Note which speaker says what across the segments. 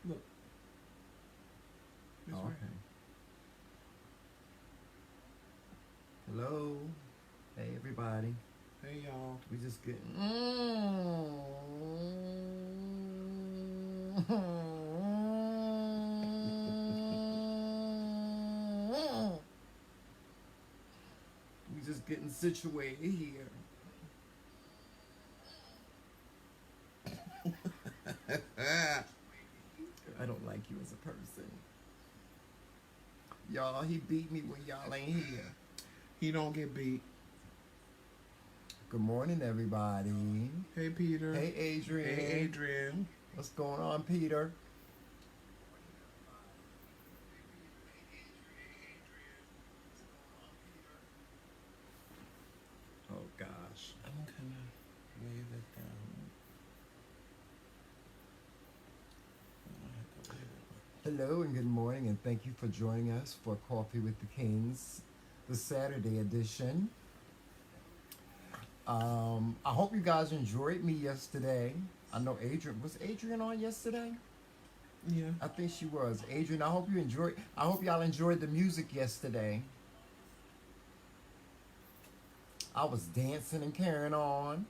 Speaker 1: Look. It's
Speaker 2: Oh,
Speaker 1: right.
Speaker 2: okay. Hello. Hey, everybody.
Speaker 1: Hey, y'all.
Speaker 2: We just getting. We just getting situated here. I don't like you as a person. Y'all, he beat me when y'all ain't here.
Speaker 1: He don't get beat.
Speaker 2: Good morning, everybody.
Speaker 1: Hey, Peter.
Speaker 2: Hey,
Speaker 1: Hey,
Speaker 2: Adrian.
Speaker 1: Adrian.
Speaker 2: What's going on, Peter? Oh, gosh.
Speaker 1: I'm gonna wave it down. I have to wave it.
Speaker 2: Hello and good morning, and thank you for joining us for Coffee with the Kings, the Saturday edition. I hope you guys enjoyed me yesterday. I know Adrian was Adrian on yesterday.
Speaker 1: Yeah.
Speaker 2: I think she was. Adrian, I hope you enjoyed. I hope y'all enjoyed the music yesterday. I was dancing and carrying on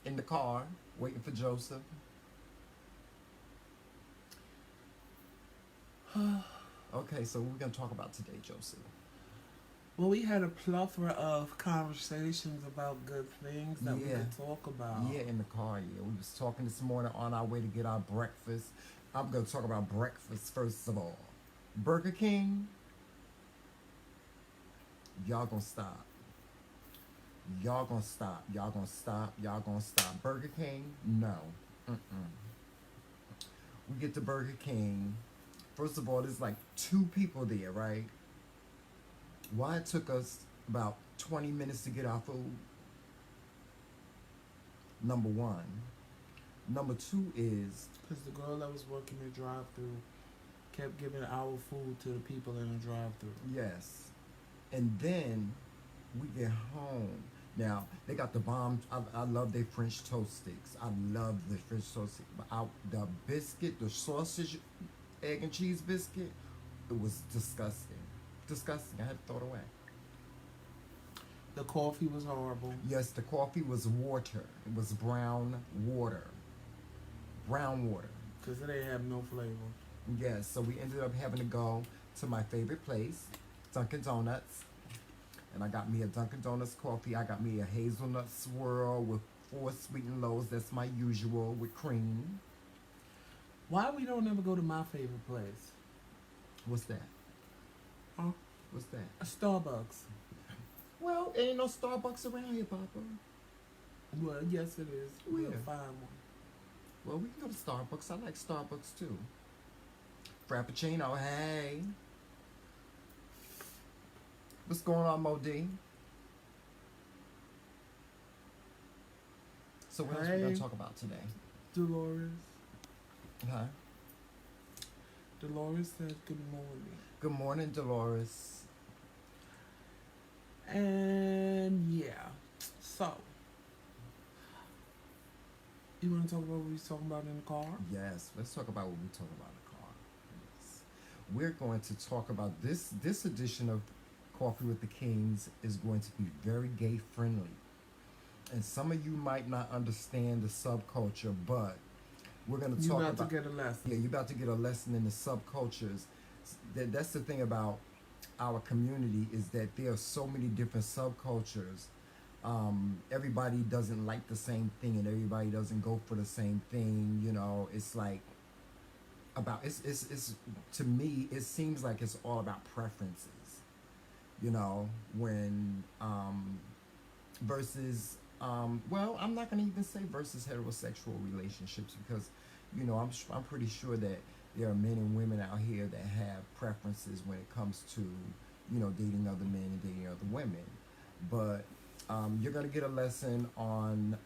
Speaker 2: in the car, waiting for Joseph. Okay, so we're gonna talk about today, Joseph.
Speaker 1: Well, we had a plethora of conversations about good things that we
Speaker 2: Yeah.
Speaker 1: could talk about.
Speaker 2: Yeah, in the car. Yeah, we was talking this morning on our way to get our breakfast. I'm gonna talk about breakfast first of all. Burger King, y'all gonna stop. Y'all gonna stop. Y'all gonna stop. Y'all gonna stop. Burger King, no. Mm-mm. We get to Burger King. First of all, there's like two people there, right? Why it took us about 20 minutes to get our food? Number one. Number two is
Speaker 1: Because the girl that was working the drive through kept giving our food to the people in the drive through.
Speaker 2: yes. And then we get home. Now they got the bomb. I love their French toast sticks. I love the French toast sticks. But the biscuit, the sausage, egg and cheese biscuit, it was disgusting. Disgusting. I had to throw it away.
Speaker 1: The coffee was horrible.
Speaker 2: Yes, the coffee was water. It was brown water. Brown water.
Speaker 1: Because it didn't have no flavor.
Speaker 2: Yes, so we ended up having to go to my favorite place, Dunkin' Donuts. And I got me a Dunkin' Donuts coffee. I got me a hazelnut swirl with 4 sweetened lows. That's my usual with cream.
Speaker 1: Why we don't ever go to my favorite place?
Speaker 2: What's that?
Speaker 1: Huh?
Speaker 2: What's that?
Speaker 1: A Starbucks.
Speaker 2: Well, ain't no Starbucks around here, Papa.
Speaker 1: Well, yes it is. We'll
Speaker 2: Where?
Speaker 1: find one.
Speaker 2: Well, we can go to Starbucks. I like Starbucks too. Frappuccino, hey. What's going on, Modi? So what else we gonna
Speaker 1: Hey.
Speaker 2: talk about today?
Speaker 1: Dolores.
Speaker 2: Huh?
Speaker 1: Dolores said good morning.
Speaker 2: Good morning, Dolores.
Speaker 1: And yeah. So, you want to talk about what we was talking about in the car?
Speaker 2: Yes, let's talk about what we talk about in the car. Yes. We're going to talk about this edition of Coffee with the Kings is going to be very gay friendly. And some of you might not understand the subculture, but we're going to
Speaker 1: You
Speaker 2: talk
Speaker 1: about
Speaker 2: about
Speaker 1: to get a lesson.
Speaker 2: yeah, you're about to get a lesson in the subcultures. That's the thing about our community is that there are so many different subcultures. Everybody doesn't like the same thing, and everybody doesn't go for the same thing. You know, it's like about it's to me it seems like it's all about preferences. You know, when versus well, I'm not gonna even say versus heterosexual relationships because you know I'm pretty sure that there are men and women out here that have preferences when it comes to you know dating other men and dating other women, but you're gonna get a lesson on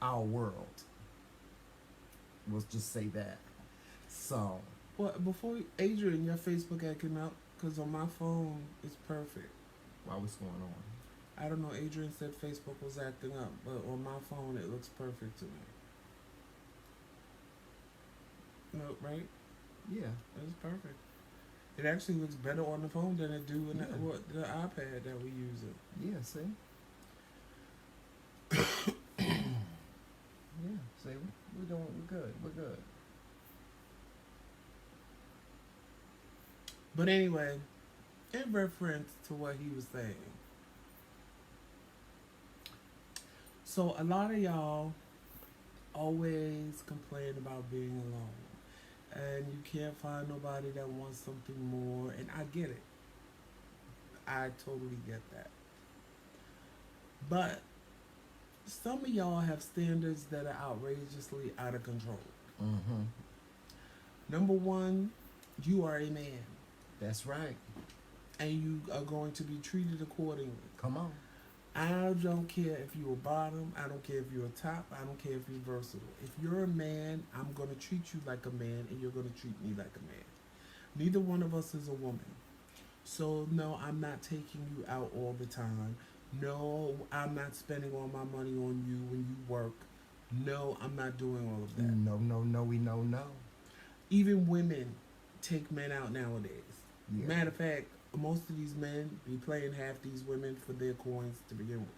Speaker 2: our world. We'll just say that. So
Speaker 1: Well, before Adrian, your Facebook acting up because on my phone it's perfect.
Speaker 2: wow, what's going on?
Speaker 1: I don't know. Adrian said Facebook was acting up, but on my phone it looks perfect to me. No, right?
Speaker 2: Yeah.
Speaker 1: That's perfect. It actually looks better on the phone than it do in
Speaker 2: Yeah.
Speaker 1: the iPad that we use it.
Speaker 2: Yeah. See. Yeah. See, we're doing. We're good. We're good.
Speaker 1: But anyway, in reference to what he was saying, so a lot of y'all always complain about being alone, and you can't find nobody that wants something more. And I get it. I totally get that. But some of y'all have standards that are outrageously out of control.
Speaker 2: Mm-hmm.
Speaker 1: Number one, you are a man,
Speaker 2: That's right.
Speaker 1: and you are going to be treated accordingly.
Speaker 2: Come on.
Speaker 1: I don't care if you're a bottom. I don't care if you're a top. I don't care if you're versatile. If you're a man, I'm going to treat you like a man, and you're going to treat me like a man. Neither one of us is a woman. So, no, I'm not taking you out all the time. No, I'm not spending all my money on you when you work. No, I'm not doing all of that.
Speaker 2: No, no, no, we know no.
Speaker 1: Even women take men out nowadays.
Speaker 2: Yeah.
Speaker 1: Matter of fact, most of these men be playing half these women for their coins to begin with.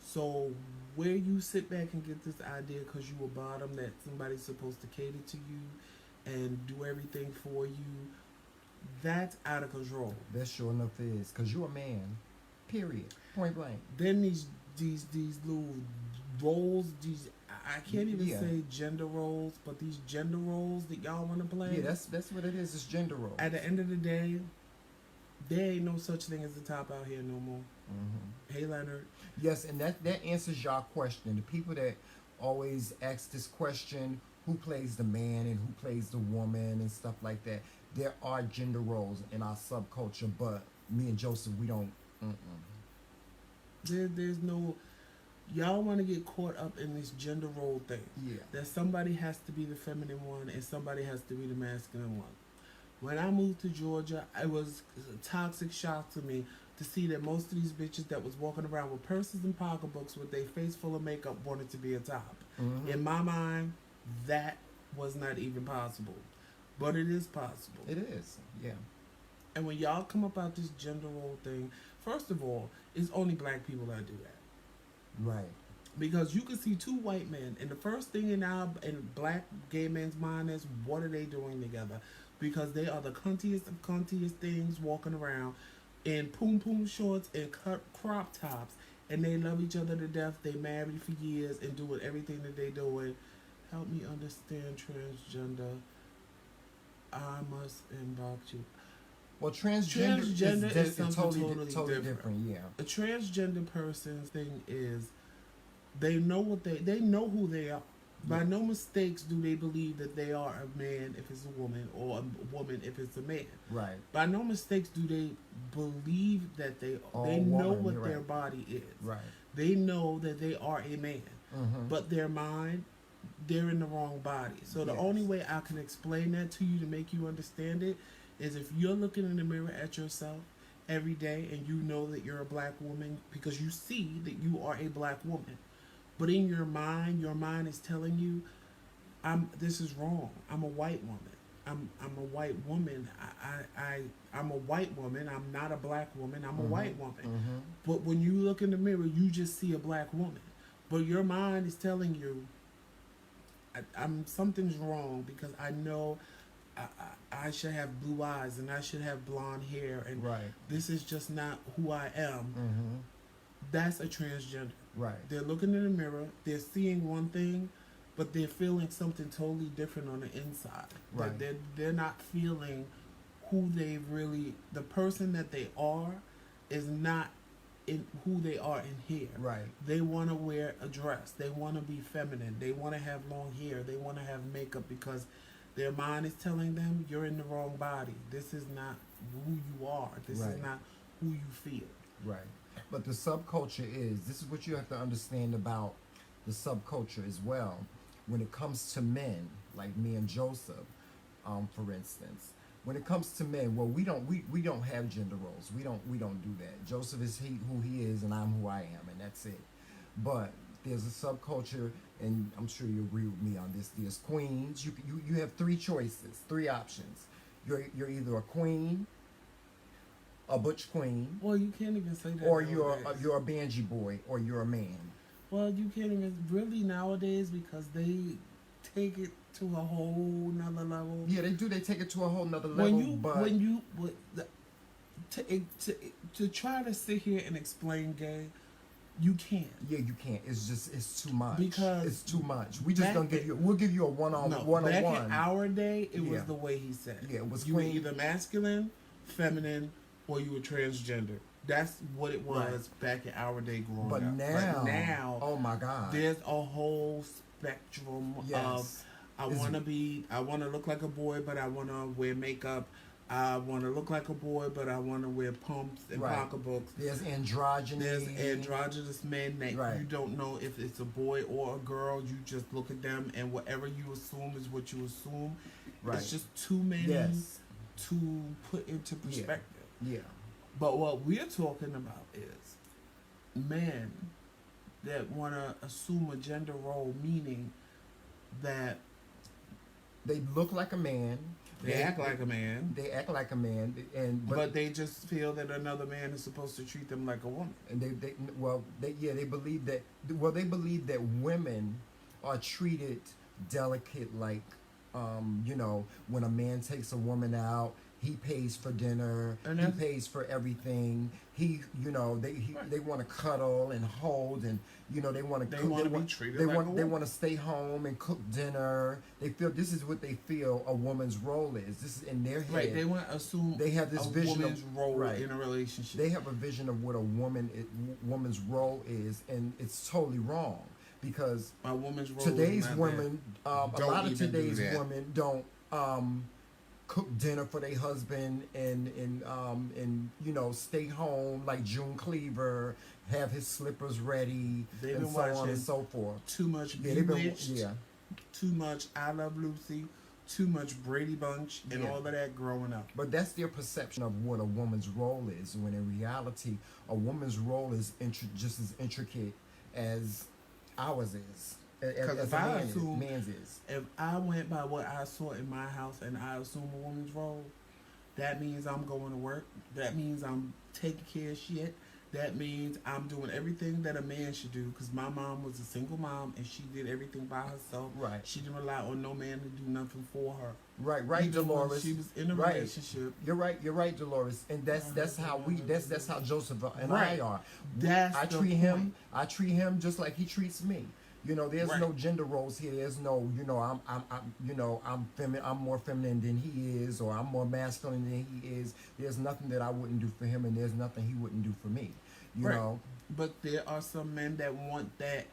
Speaker 1: So where you sit back and get this idea because you a bottom that somebody's supposed to cater to you and do everything for you, that's out of control.
Speaker 2: That sure enough is, cause you're a man. Period. Point blank.
Speaker 1: Then these little roles, these I can't even
Speaker 2: Yeah.
Speaker 1: say gender roles, but these gender roles that y'all want to play.
Speaker 2: Yeah, that's what it is. It's gender roles.
Speaker 1: At the end of the day, there ain't no such thing as the top out here no more.
Speaker 2: Mm-hmm.
Speaker 1: Hey, Leonard.
Speaker 2: Yes, and that answers your question. The people that always ask this question, who plays the man and who plays the woman and stuff like that, there are gender roles in our subculture, but me and Joseph, we don't.
Speaker 1: There's no. Y'all want to get caught up in this gender role thing.
Speaker 2: Yeah.
Speaker 1: That somebody has to be the feminine one and somebody has to be the masculine one. When I moved to Georgia, it was a toxic shock to me to see that most of these bitches that was walking around with purses and pocketbooks with their face full of makeup wanted to be a top.
Speaker 2: Mm-hmm.
Speaker 1: In my mind, that was not even possible. But it is possible.
Speaker 2: It is. Yeah.
Speaker 1: And when y'all come up out this gender role thing, first of all, it's only black people that do that.
Speaker 2: Right.
Speaker 1: Because you can see two white men, and the first thing in black gay men's mind is, what are they doing together? Because they are the cuntiest of cuntiest things walking around in poom poom shorts and crop tops, and they love each other to death. They married for years and doing everything that they doing. Help me understand transgender. I must inbox you.
Speaker 2: Well, transgender
Speaker 1: is something
Speaker 2: totally different. Yeah.
Speaker 1: A transgender person's thing is they know they know who they are. By no mistakes do they believe that they are a man if it's a woman or a woman if it's a man.
Speaker 2: Right.
Speaker 1: By no mistakes do they believe that they
Speaker 2: Woman,
Speaker 1: know what
Speaker 2: you're
Speaker 1: their
Speaker 2: right.
Speaker 1: body is.
Speaker 2: Right.
Speaker 1: They know that they are a man.
Speaker 2: Mm-hmm.
Speaker 1: But their mind, they're in the wrong body. So the
Speaker 2: Yes.
Speaker 1: only way I can explain that to you to make you understand it is if you're looking in the mirror at yourself every day and you know that you're a black woman because you see that you are a black woman. But in your mind is telling you, this is wrong. I'm a white woman. I'm a white woman. I'm a white woman. I'm not a black woman. I'm a white woman.
Speaker 2: Mm-hmm.
Speaker 1: But when you look in the mirror, you just see a black woman. But your mind is telling you, something's wrong because I know I should have blue eyes and I should have blonde hair and
Speaker 2: Right.
Speaker 1: this is just not who I am.
Speaker 2: Mm-hmm.
Speaker 1: That's a transgender.
Speaker 2: Right.
Speaker 1: They're looking in the mirror, they're seeing one thing, but they're feeling something totally different on the inside.
Speaker 2: Right.
Speaker 1: They're not feeling who they really, the person that they are is not in who they are in here.
Speaker 2: Right.
Speaker 1: They want to wear a dress. They want to be feminine. They want to have long hair. They want to have makeup because their mind is telling them you're in the wrong body. This is not who you are. This
Speaker 2: Right.
Speaker 1: is not who you feel.
Speaker 2: Right. But the subculture this is what you have to understand about the subculture as well. When it comes to men, like me and Joseph, for instance, when it comes to men, well, we don't have gender roles. We don't do that. Joseph is who he is, and I'm who I am, and that's it. But there's a subculture, and I'm sure you agree with me on this. There's queens. You have three choices, three options. You're either a queen, a butch queen,
Speaker 1: Well, you can't even say that
Speaker 2: or
Speaker 1: nowadays.
Speaker 2: you're a banji boy, or you're a man.
Speaker 1: Well, you can't even really nowadays because they take it to a whole nother level.
Speaker 2: Yeah, they do. They take it to a whole nother level.
Speaker 1: To try to sit here and explain gay, you can't.
Speaker 2: Yeah, you can't. It's too much.
Speaker 1: Because
Speaker 2: it's too much. We just gonna give you. We'll give you a one on one.
Speaker 1: Back in our day, it was the way he said.
Speaker 2: Yeah, it was.
Speaker 1: You were either masculine, feminine, or you were transgender. That's what it was back in our day growing
Speaker 2: but
Speaker 1: up. Now,
Speaker 2: oh my God,
Speaker 1: there's a whole spectrum of I want to look like a boy, but I want to wear makeup. I want to look like a boy, but I want to wear pumps and pocketbooks.
Speaker 2: There's androgyny.
Speaker 1: There's androgynous men that you don't know if it's a boy or a girl. You just look at them, and whatever you assume is what you assume. Right. It's just too many to put into perspective.
Speaker 2: Yeah.
Speaker 1: But what we're talking about is men that want to assume a gender role, meaning that
Speaker 2: they look like a man.
Speaker 1: They act like a man.
Speaker 2: They act like a man,
Speaker 1: but they just feel that another man is supposed to treat them like a woman.
Speaker 2: And they believe that. Well, they believe that women are treated delicate, like, when a man takes a woman out, he pays for dinner, he pays for everything. They want to cuddle and hold, and they want to.
Speaker 1: They want to be treated like a woman.
Speaker 2: They want to stay home and cook dinner. They feel this is what they feel a woman's role is. This is in their head.
Speaker 1: Right. They want to assume
Speaker 2: they have this vision
Speaker 1: woman's role in a relationship.
Speaker 2: They have a vision of what a woman's role is, and it's totally wrong because
Speaker 1: a woman's role
Speaker 2: today's women, a lot of today's women don't. Cook dinner for their husband and stay home like June Cleaver, have his slippers ready, and so on and so forth.
Speaker 1: Too much Bewitched, too much I Love Lucy, too much Brady Bunch, and all of that growing up.
Speaker 2: But that's their perception of what a woman's role is, when in reality, a woman's role is just as intricate as ours is.
Speaker 1: Because if I went by what I saw in my house and I assume a woman's role, that means I'm going to work. That means I'm taking care of shit. That means I'm doing everything that a man should do. Because my mom was a single mom and she did everything by herself.
Speaker 2: Right.
Speaker 1: She didn't rely on no man to do nothing for her.
Speaker 2: Right,
Speaker 1: Even
Speaker 2: Dolores.
Speaker 1: She was in a relationship.
Speaker 2: You're right, Dolores. And that's how that's how Joseph and I are. I treat him just like he treats me. There's no gender roles here. There's no, I'm feminine. I'm more feminine than he is, or I'm more masculine than he is. There's nothing that I wouldn't do for him, and there's nothing he wouldn't do for me. You know.
Speaker 1: But there are some men that want that.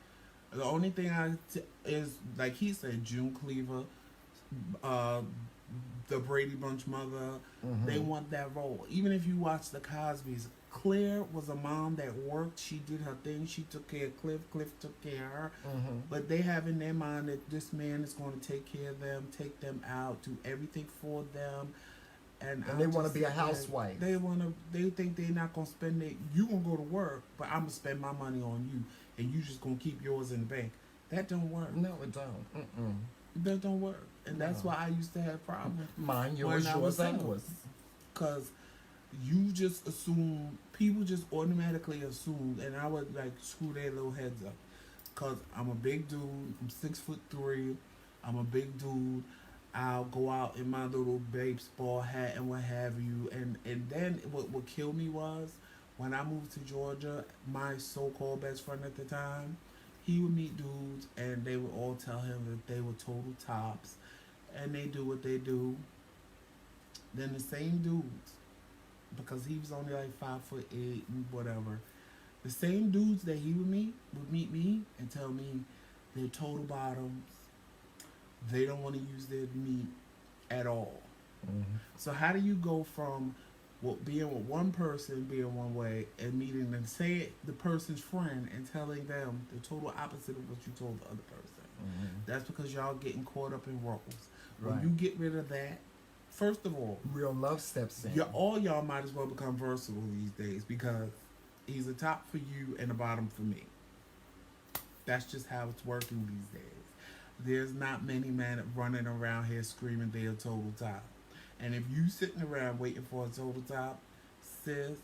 Speaker 1: The only thing is, like he said, June Cleaver, the Brady Bunch mother. Mm-hmm. They want that role. Even if you watch the Cosbys, Claire was a mom that worked. She did her thing. She took care of Cliff. Cliff took care of her. Mm-hmm. But they have in their mind that this man is going to take care of them, take them out, do everything for them. And
Speaker 2: they want to be a housewife.
Speaker 1: They think they're not going to spend it. You going to go to work, but I'm going to spend my money on you. And you just going to keep yours in the bank. That don't work.
Speaker 2: No, it don't. Mm-mm.
Speaker 1: That don't work. And that's why I used to have problems.
Speaker 2: Mine, yours, yours.
Speaker 1: Because you just assume, people just automatically assume, and I would like screw their little heads up. Because I'm a big dude, I'm 6'3", I'm a big dude, I'll go out in my little baseball hat and what have you. And then what killed me was, when I moved to Georgia, my so-called best friend at the time, he would meet dudes and they would all tell him that they were total tops and they do what they do. Then the same dudes, because he was only like 5'8" and whatever. The same dudes that he would meet me and tell me they're total bottoms. They don't want to use their meat at all. Mm-hmm. So how do you go from being with one person being one way and meeting them, say the person's friend and telling them the total opposite of what you told the other person? Mm-hmm. That's because y'all getting caught up in roles. When you get rid of that, first of all,
Speaker 2: real love steps in.
Speaker 1: All y'all might as well become versatile these days, because he's a top for you and a bottom for me. That's just how it's working these days. There's not many men running around here screaming they're a total top. And if you sitting around waiting for a total top, sis,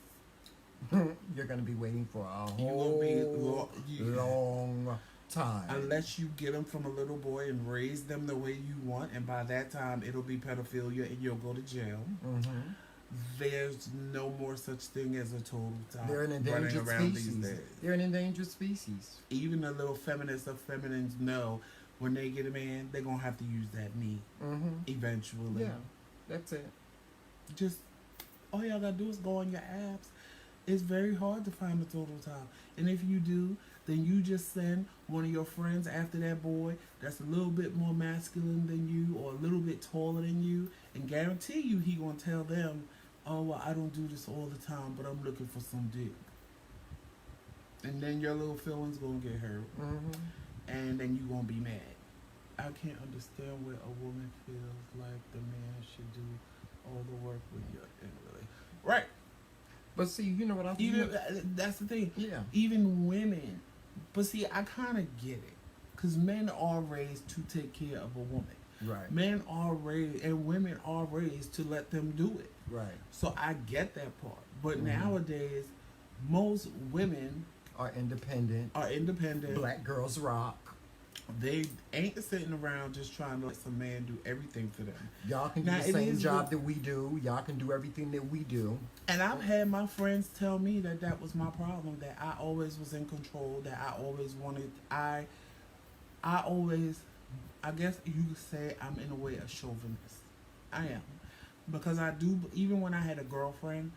Speaker 2: You're gonna be waiting for a
Speaker 1: you gonna be
Speaker 2: long time.
Speaker 1: unless you get them from a little boy and raise them the way you want, and by that time it'll be pedophilia and you'll go to jail.
Speaker 2: Mm-hmm.
Speaker 1: There's no more such thing as a total top
Speaker 2: They're an
Speaker 1: running
Speaker 2: endangered
Speaker 1: around
Speaker 2: species.
Speaker 1: these days.
Speaker 2: They're an endangered species.
Speaker 1: Even the little feminists of feminines know when they get a man, they're gonna have to use that knee
Speaker 2: Mm-hmm.
Speaker 1: eventually.
Speaker 2: Yeah, that's it.
Speaker 1: Just all y'all gotta do is go on your apps. It's very hard to find a total top. And if you do, then you just send one of your friends after that boy that's a little bit more masculine than you or a little bit taller than you, and guarantee you he gonna tell them, oh well, I don't do this all the time, but I'm looking for some dick. And then your little feelings gonna get hurt.
Speaker 2: Mm-hmm.
Speaker 1: And then you gonna be mad. I can't understand where a woman feels like the man should do all the work when you're in a relationship. Right.
Speaker 2: But see, you know what I'm
Speaker 1: Even that's the thing.
Speaker 2: Yeah.
Speaker 1: Even women. But see, I kind of get it, because men are raised to take care of a woman.
Speaker 2: Right.
Speaker 1: Men are raised and women are raised to let them do it.
Speaker 2: Right.
Speaker 1: So I get that part. But
Speaker 2: Mhm.
Speaker 1: nowadays, most women
Speaker 2: Are independent.
Speaker 1: are independent.
Speaker 2: Black girls rock.
Speaker 1: They ain't sitting around just trying to let some man do everything for them.
Speaker 2: Y'all can do
Speaker 1: Now,
Speaker 2: the
Speaker 1: it
Speaker 2: same
Speaker 1: is
Speaker 2: job that we do. Y'all can do everything that we do.
Speaker 1: And I've had my friends tell me that that was my problem, that I always was in control, that I always wanted, I always, I guess you could say I'm in a way a chauvinist. I am. Because I do, even when I had a girlfriend,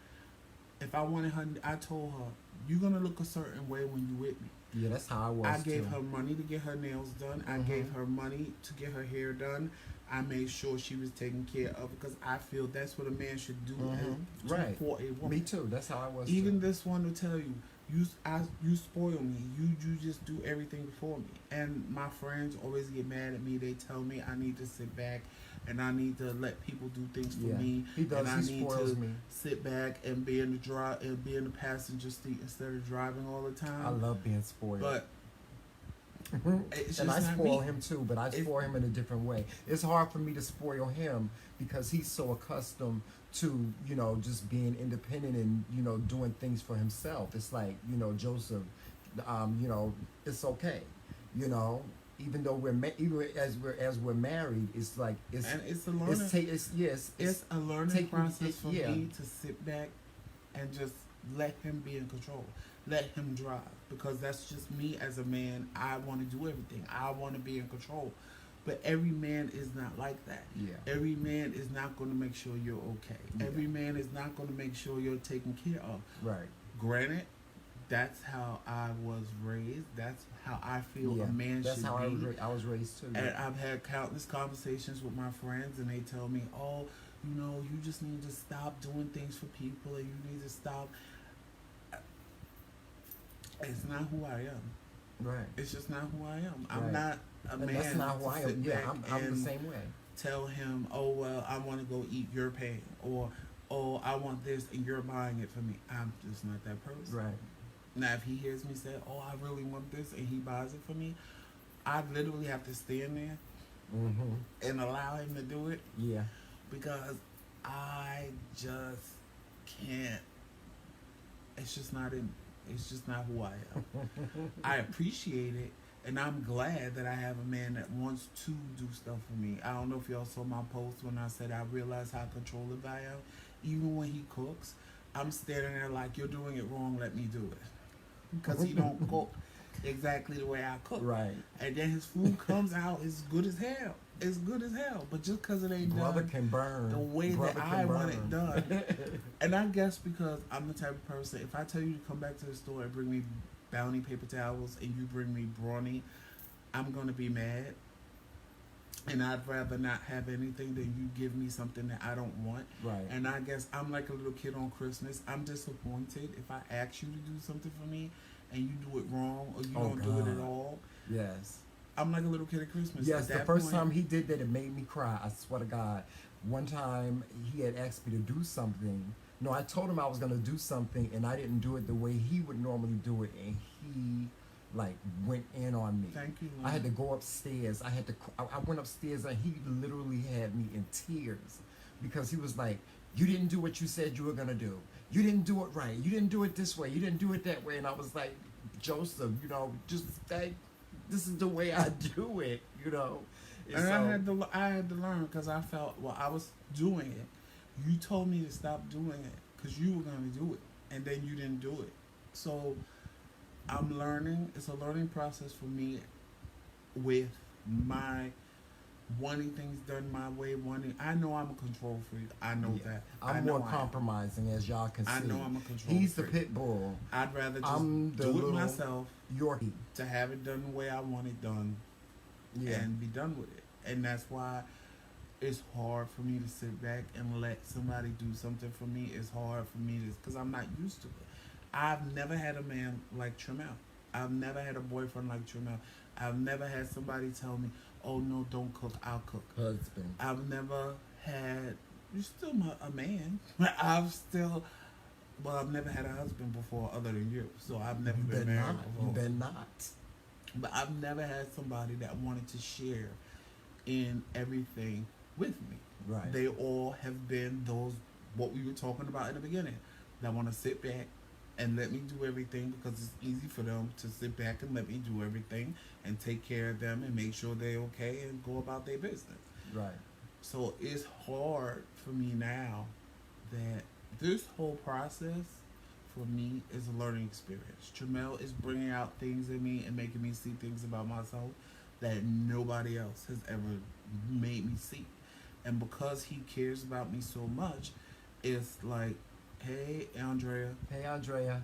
Speaker 1: if I wanted her, I told her, you're going to look a certain way when you with me.
Speaker 2: Yeah, that's how I was.
Speaker 1: I gave
Speaker 2: too.
Speaker 1: her money to get her nails done. I
Speaker 2: Mhm.
Speaker 1: gave her money to get her hair done. I made sure she was taken care of, because I feel that's what a man should do
Speaker 2: Right.
Speaker 1: for a woman.
Speaker 2: Me too. That's how I was.
Speaker 1: Even
Speaker 2: too.
Speaker 1: this one will tell you, you spoil me. You just do everything for me. And my friends always get mad at me. They tell me I need to sit back and I need to let people do things for
Speaker 2: Yeah.
Speaker 1: me.
Speaker 2: He does.
Speaker 1: And I
Speaker 2: He
Speaker 1: need
Speaker 2: spoils
Speaker 1: to
Speaker 2: me.
Speaker 1: sit back and be in the drive and be in the passenger seat instead of driving all the time.
Speaker 2: I love being spoiled.
Speaker 1: But it's
Speaker 2: and I
Speaker 1: just not
Speaker 2: spoil
Speaker 1: me.
Speaker 2: him too, but I spoil him in a different way. It's hard for me to spoil him because he's so accustomed to, just being independent and, doing things for himself. It's like, Joseph, it's okay, even though even as we're married, it's like it's
Speaker 1: And it's a learning. It's a learning process for me to sit back and just let him be in control. Let him drive, because that's just me as a man. I want to do everything. I want to be in control. But every man is not like that.
Speaker 2: Yeah.
Speaker 1: Every man is not going to make sure you're okay.
Speaker 2: Yeah.
Speaker 1: Every man is not going to make sure you're taken care of.
Speaker 2: Right.
Speaker 1: Granted, that's how I was raised. That's how I feel
Speaker 2: Yeah.
Speaker 1: a man
Speaker 2: That's
Speaker 1: should
Speaker 2: how
Speaker 1: be.
Speaker 2: I was raised too.
Speaker 1: And I've had countless conversations with my friends, and they tell me, oh, you just need to stop doing things for people, and you need to stop. It's not who I am.
Speaker 2: Right.
Speaker 1: It's just not who I am. I'm
Speaker 2: Right.
Speaker 1: not a
Speaker 2: And
Speaker 1: man.
Speaker 2: that's not who
Speaker 1: to
Speaker 2: I
Speaker 1: sit
Speaker 2: am. Yeah,
Speaker 1: back
Speaker 2: I'm the
Speaker 1: and
Speaker 2: same way.
Speaker 1: tell him, oh, well, I want to go eat your pain, or, oh, I want this and you're buying it for me. I'm just not that person.
Speaker 2: Right.
Speaker 1: Now, if he hears me say, oh, I really want this, and he buys it for me, I literally have to stand there
Speaker 2: Mm-hmm.
Speaker 1: and allow him to do it,
Speaker 2: Yeah.
Speaker 1: because I just can't. It's just not in. It's just not who I am. I appreciate it, and I'm glad that I have a man that wants to do stuff for me. I don't know if y'all saw my post when I said I realize how controlling I am. Even when he cooks, I'm standing there like, you're doing it wrong, let me do it. Because he don't cook exactly the way I cook.
Speaker 2: Right.
Speaker 1: And then his food comes out as good as hell. It's good as hell. But just because it ain't
Speaker 2: Brother
Speaker 1: done
Speaker 2: can burn.
Speaker 1: the way
Speaker 2: Brother
Speaker 1: that
Speaker 2: can
Speaker 1: I want
Speaker 2: burn.
Speaker 1: it done. And I guess because I'm the type of person, if I tell you to come back to the store and bring me Bounty paper towels and you bring me Brawny, I'm going to be mad. And I'd rather not have anything than you give me something that I don't want.
Speaker 2: Right.
Speaker 1: And I guess I'm like a little kid on Christmas. I'm disappointed if I ask you to do something for me and you do it wrong, or you don't do it at
Speaker 2: God.
Speaker 1: all.
Speaker 2: Yes.
Speaker 1: I'm like a little kid at Christmas.
Speaker 2: Yes,
Speaker 1: At
Speaker 2: the
Speaker 1: that
Speaker 2: first
Speaker 1: point,
Speaker 2: time he did that, it made me cry. I swear to God. One time he had asked me to do something. No, I told him I was going to do something, and I didn't do it the way he would normally do it, and he like went in on me.
Speaker 1: Thank you,
Speaker 2: I had to
Speaker 1: Lynn.
Speaker 2: go upstairs. I went upstairs and he literally had me in tears because he was like, "You didn't do what you said you were gonna do. You didn't do it right. You didn't do it this way. You didn't do it that way." And I was like, "Joseph, just like this is the way I do it, And
Speaker 1: And
Speaker 2: so
Speaker 1: I had to learn because I felt well I was doing it. You told me to stop doing it because you were going to do it, and then you didn't do it. So I'm learning. It's a learning process for me with my wanting things done my way. I know I'm a control freak. I know
Speaker 2: yeah,
Speaker 1: that.
Speaker 2: I'm more compromising, as y'all can see.
Speaker 1: I know I'm a control
Speaker 2: He's
Speaker 1: freak.
Speaker 2: the pit bull.
Speaker 1: I'd rather just
Speaker 2: I'm the
Speaker 1: do it
Speaker 2: little
Speaker 1: myself
Speaker 2: Yorkie.
Speaker 1: to have it done the way I want it done
Speaker 2: Yeah.
Speaker 1: and be done with it. And that's why it's hard for me to sit back and let somebody do something for me. It's hard for me to, because I'm not used to it. I've never had a man like Tremel. I've never had a boyfriend like Tremel. I've never had somebody tell me, "Oh no, don't cook. I'll cook."
Speaker 2: Husband.
Speaker 1: I've never had. You're still a man. I've never had a husband before other than you. So I've never
Speaker 2: You
Speaker 1: been
Speaker 2: better
Speaker 1: married
Speaker 2: not. You
Speaker 1: before.
Speaker 2: better not.
Speaker 1: But I've never had somebody that wanted to share in everything with me.
Speaker 2: Right.
Speaker 1: They all have been those, what we were talking about in the beginning, that want to sit back and let me do everything because it's easy for them to sit back and let me do everything and take care of them and make sure they're okay and go about their business.
Speaker 2: Right.
Speaker 1: So it's hard for me now that this whole process for me is a learning experience. Tramel is bringing out things in me and making me see things about myself that nobody else has ever made me see. And because he cares about me so much, it's like, hey, Andrea,
Speaker 2: Hey, Andrea.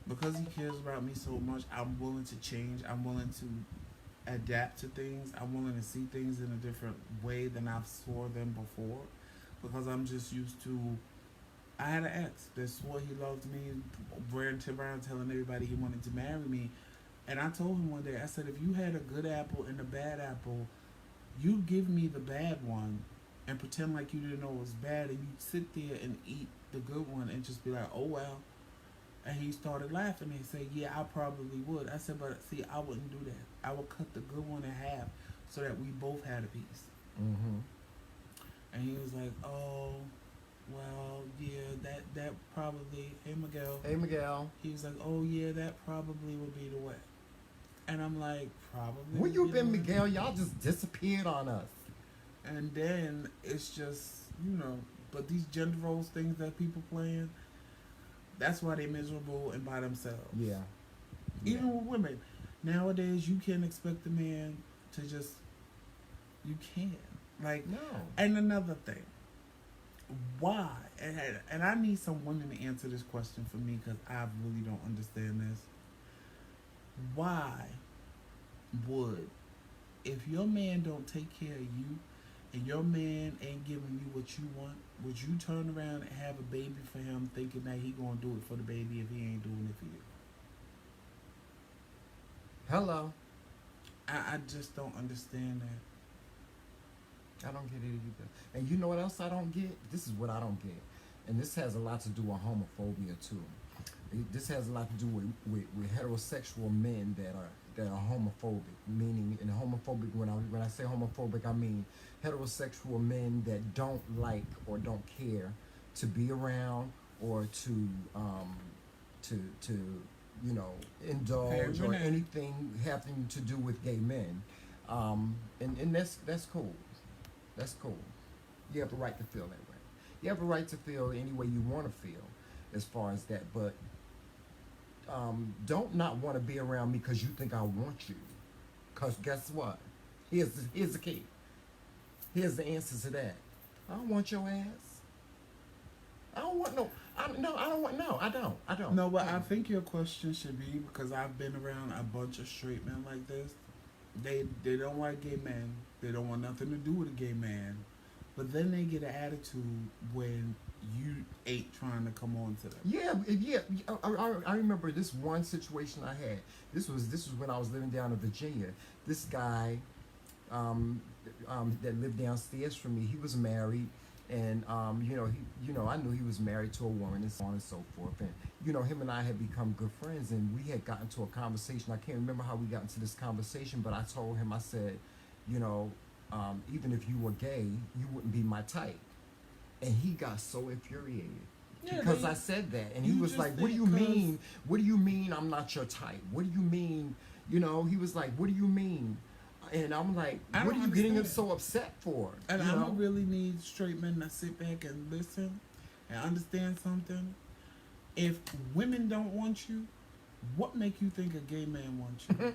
Speaker 1: because he cares about me so much, I'm willing to change. I'm willing to adapt to things. I'm willing to see things in a different way than I've saw them before. Because I'm just used to. I had an ex that swore he loved me, ran around telling everybody he wanted to marry me. And I told him one day, I said, if you had a good apple and a bad apple, you give me the bad one and pretend like you didn't know it was bad, and you'd sit there and eat the good one and just be like, oh well. And he started laughing and said, yeah, I probably would. I said, but see, I wouldn't do that. I would cut the good one in half so that we both had a piece.
Speaker 2: Mm-hmm.
Speaker 1: And he was like, oh, well, yeah, that probably, hey, Miguel.
Speaker 2: Hey, Miguel.
Speaker 1: He was like, oh, yeah, that probably would be the way. And I'm like, probably.
Speaker 2: Where you
Speaker 1: would be
Speaker 2: been,
Speaker 1: the way.
Speaker 2: Miguel? Y'all just disappeared on us.
Speaker 1: And then it's just, but these gender roles things that people playing, that's why they miserable and by themselves.
Speaker 2: Yeah.
Speaker 1: Even with women. Nowadays, you can't expect a man to just, you can't. Like,
Speaker 2: No.
Speaker 1: and another thing, why? And I need some women to answer this question for me because I really don't understand this. Why would, if your man don't take care of you and your man ain't giving you what you want, would you turn around and have a baby for him thinking that he gonna do it for the baby if he ain't doing it for you?
Speaker 2: Hello.
Speaker 1: I just don't understand that.
Speaker 2: I don't get it either. And you know what else I don't get? This is what I don't get. And this has a lot to do with homophobia too. This has a lot to do with heterosexual men that are homophobic. Meaning, and homophobic, when I say homophobic, I mean heterosexual men that don't like or don't care to be around or to indulge or anything having to do with gay men. And that's cool. That's cool. You have the right to feel that way. You have the right to feel any way you want to feel as far as that. But don't not want to be around me because you think I want you. Because guess what? Here's the key. Here's the answer to that. I don't want your ass. I don't want no. I don't.
Speaker 1: No, but I think your question should be, because I've been around a bunch of straight men like this. They don't like gay men. They don't want nothing to do with a gay man. But then they get an attitude when you ain't trying to come on to them.
Speaker 2: Yeah. I remember this one situation I had. This was when I was living down in Virginia. This guy that lived downstairs from me, he was married, And I knew he was married to a woman and so on and so forth. And him and I had become good friends, and we had gotten to a conversation. I can't remember how we got into this conversation, but I told him, I said, even if you were gay, you wouldn't be my type. And he got so infuriated. Yeah, because I said that, and he was like, "What do you mean? What do you mean I'm not your type? What do you mean?" He was like, "What do you mean?" And I'm like, "What are you getting him so upset for?"
Speaker 1: And I don't really need straight men to sit back and listen and understand something. If women don't want you, what make you think a gay man wants you?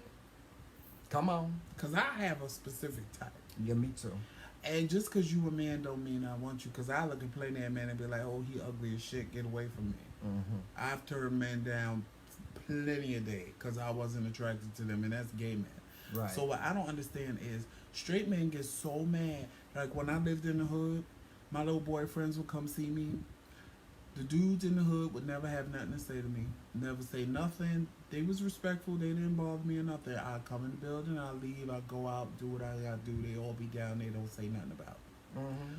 Speaker 2: Come on.
Speaker 1: Because I have a specific type.
Speaker 2: Yeah, me too.
Speaker 1: And just because you a man don't mean I want you. Because I look at plenty of men and be like, oh, he ugly as shit, get away from me. Mm-hmm. I've turned men down plenty of days because I wasn't attracted to them, and that's gay men. Right. So what I don't understand is straight men get so mad. Like when I lived in the hood, my little boyfriends would come see me. The dudes in the hood would never have nothing to say to me. Never say nothing. They was respectful. They didn't bother me or nothing. I'd come in the building. I'd leave. I'd go out, do what I got to do. They all be down. They don't say nothing about it. Mm-hmm.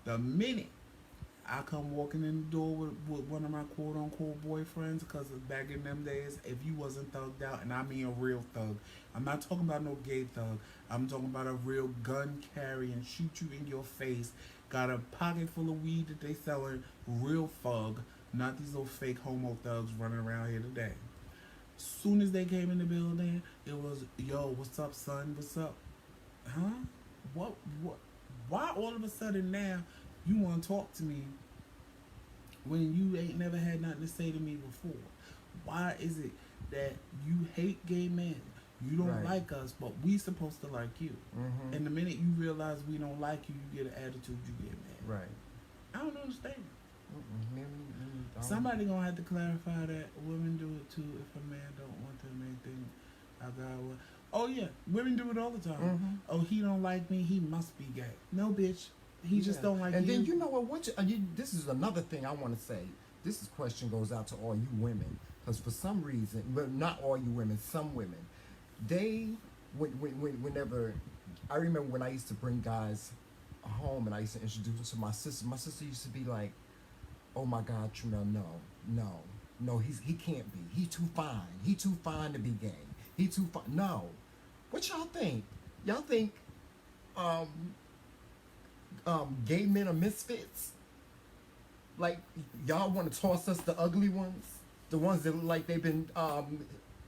Speaker 1: The minute I come walking in the door with one of my quote-unquote boyfriends, because back in them days, if you wasn't thugged out, and I mean a real thug, I'm not talking about no gay thug. I'm talking about a real gun-carrying, shoot you in your face, got a pocket full of weed that they selling, real thug, not these little fake homo thugs running around here today. Soon as they came in the building, it was, yo, what's up, son? What's up? Huh? What? Why all of a sudden now you want to talk to me when you ain't never had nothing to say to me before? Why is it that you hate gay men? You don't like us, but we supposed to like you. Mm-hmm. And the minute you realize we don't like you, you get an attitude, you get mad. Right. I don't understand. Somebody gonna have to clarify that women do it too. If a man don't want them, anything, I got what? Oh yeah, women do it all the time. Mm-hmm. Oh, he don't like me, he must be gay. No, bitch, he just don't like
Speaker 2: and
Speaker 1: you.
Speaker 2: And then you know what? This is another thing I want to say. This question goes out to all you women, because for some reason, but not all you women, some women, they whenever I remember when I used to bring guys home and I used to introduce them to my sister. My sister used to be like, "Oh my God, Tremel, no, he can't be. He too fine. He too fine to be gay. He too fine." No, what y'all think? Y'all think gay men are misfits? Like y'all want to toss us the ugly ones, the ones that look like they've been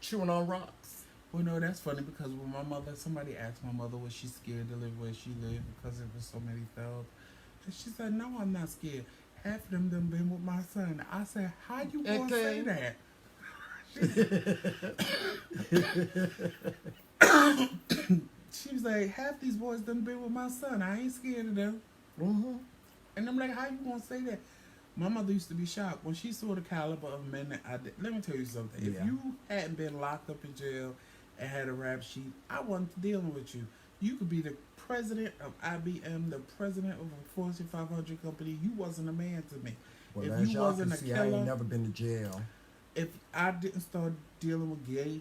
Speaker 2: chewing on rocks?
Speaker 1: Well, no, that's funny because when my mother, somebody asked my mother, was she scared to live where she lived because there was so many thugs? And she said, no, I'm not scared. Half of them done been with my son. I said, how you gonna say that? She was like, half these boys done been with my son. I ain't scared of them. Mm-hmm. And I'm like, how you gonna say that? My mother used to be shocked when she saw the caliber of men that I did. Let me tell you something. Yeah. If you hadn't been locked up in jail and had a rap sheet, I wasn't dealing with you. You could be the president of IBM, the president of a Fortune 500 company. You wasn't a man to me.
Speaker 2: Well, if you wasn't a killer, I ain't never been to jail.
Speaker 1: If I didn't start dealing with gay,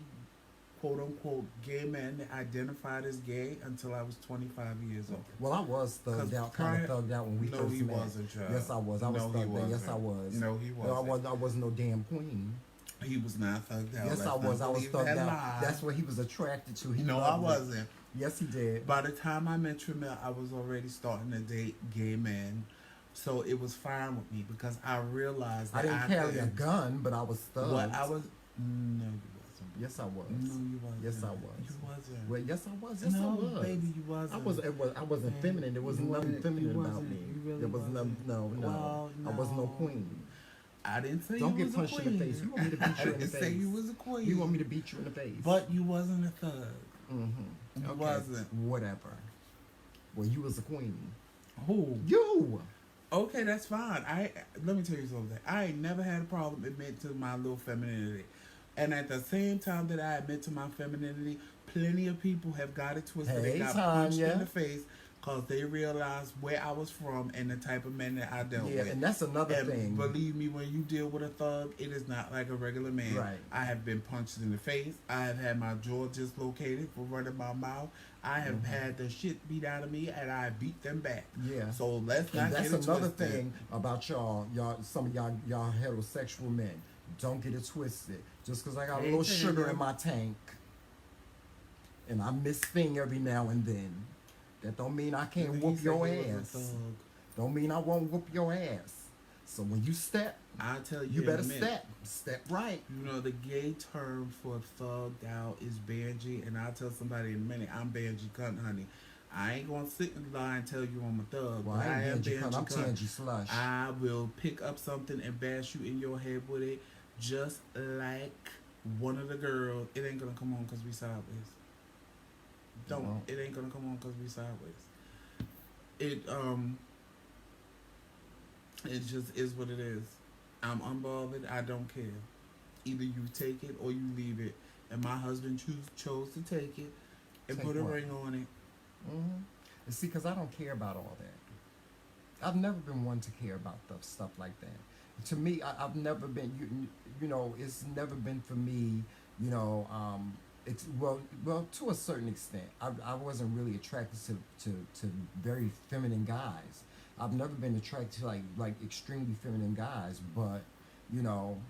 Speaker 1: quote unquote, gay men that identified as gay until I was 25 years old.
Speaker 2: Well, I was thugged out, kind of thugged out when we first met.
Speaker 1: No, he wasn't, child.
Speaker 2: Yes, I was. I was thugged out. Yes, I was.
Speaker 1: No, he wasn't.
Speaker 2: I wasn't no damn queen.
Speaker 1: He was not thugged out.
Speaker 2: Yes, I was. I was thugged out. That's what he was attracted to.
Speaker 1: No, I wasn't.
Speaker 2: Yes, he did.
Speaker 1: By the time I met Tremel, I was already starting to date gay men. So it was fine with me because I realized that
Speaker 2: I didn't carry a gun, but I was thugged.
Speaker 1: What I was... No, you wasn't.
Speaker 2: Yes, I was.
Speaker 1: No, you wasn't.
Speaker 2: Yes, I was.
Speaker 1: You wasn't.
Speaker 2: Well, yes, I was. Yes,
Speaker 1: no,
Speaker 2: I was.
Speaker 1: Baby, you wasn't.
Speaker 2: I wasn't feminine. There was nothing feminine about me.
Speaker 1: Really
Speaker 2: there was nothing. No.
Speaker 1: Well, no.
Speaker 2: I was no queen.
Speaker 1: I didn't say
Speaker 2: Don't
Speaker 1: you
Speaker 2: get
Speaker 1: was
Speaker 2: punched
Speaker 1: a queen.
Speaker 2: in the face. You want me to beat you in the face?
Speaker 1: I didn't say you was a queen.
Speaker 2: You want me to beat you in the face?
Speaker 1: But you wasn't a thug.
Speaker 2: Mm-hmm.
Speaker 1: You wasn't.
Speaker 2: Whatever. Well, you was a queen.
Speaker 1: Who?
Speaker 2: You.
Speaker 1: Okay, that's fine. Let me tell you something. I ain't never had a problem admitting to my little femininity. And at the same time that I admit to my femininity, plenty of people have got it twisted. They got punched in the face, because they realized where I was from and the type of men that I dealt
Speaker 2: Yeah,
Speaker 1: with.
Speaker 2: and that's another
Speaker 1: And
Speaker 2: thing.
Speaker 1: believe me, when you deal with a thug, it is not like a regular man.
Speaker 2: Right.
Speaker 1: I have been punched in the face. I have had my jaw dislocated for running my mouth. I have had the shit beat out of me, and I beat them back.
Speaker 2: Yeah.
Speaker 1: So let's
Speaker 2: And
Speaker 1: not
Speaker 2: that's
Speaker 1: get it
Speaker 2: another
Speaker 1: twisted.
Speaker 2: thing about some of y'all heterosexual men. Don't get it twisted. Just because I got a
Speaker 1: Hey,
Speaker 2: little sugar
Speaker 1: Tanya.
Speaker 2: in my tank, and I miss thing every now and then, that don't mean I can't
Speaker 1: And
Speaker 2: whoop
Speaker 1: he said
Speaker 2: your
Speaker 1: he was a
Speaker 2: ass.
Speaker 1: thug.
Speaker 2: Don't mean I won't whoop your ass. So when you step,
Speaker 1: I'll tell you,
Speaker 2: you
Speaker 1: in a
Speaker 2: better
Speaker 1: minute.
Speaker 2: step right.
Speaker 1: You know, the gay term for thugged out is Banji, and I'll tell somebody in a minute, I'm Banji cunt, honey. I ain't gonna sit and lie and tell you I'm a thug,
Speaker 2: Well,
Speaker 1: but
Speaker 2: I
Speaker 1: I am
Speaker 2: ain't Benji
Speaker 1: Banji
Speaker 2: cunt, I'm
Speaker 1: cunt.
Speaker 2: Tangy slush.
Speaker 1: I will pick up something and bash you in your head with it, just like one of the girls. It ain't gonna come on because we sideways. Don't. It ain't gonna come on because we sideways. It just is what it is. I'm unbothered. I don't care. Either you take it or you leave it. And my husband chose to take it and
Speaker 2: Take
Speaker 1: put a
Speaker 2: what?
Speaker 1: ring on it.
Speaker 2: And see, because I don't care about all that. I've never been one to care about stuff like that. To me, I've never been. You know, it's never been for me. You know, well, to a certain extent, I wasn't really attracted to very feminine guys. I've never been attracted to like extremely feminine guys, but you know,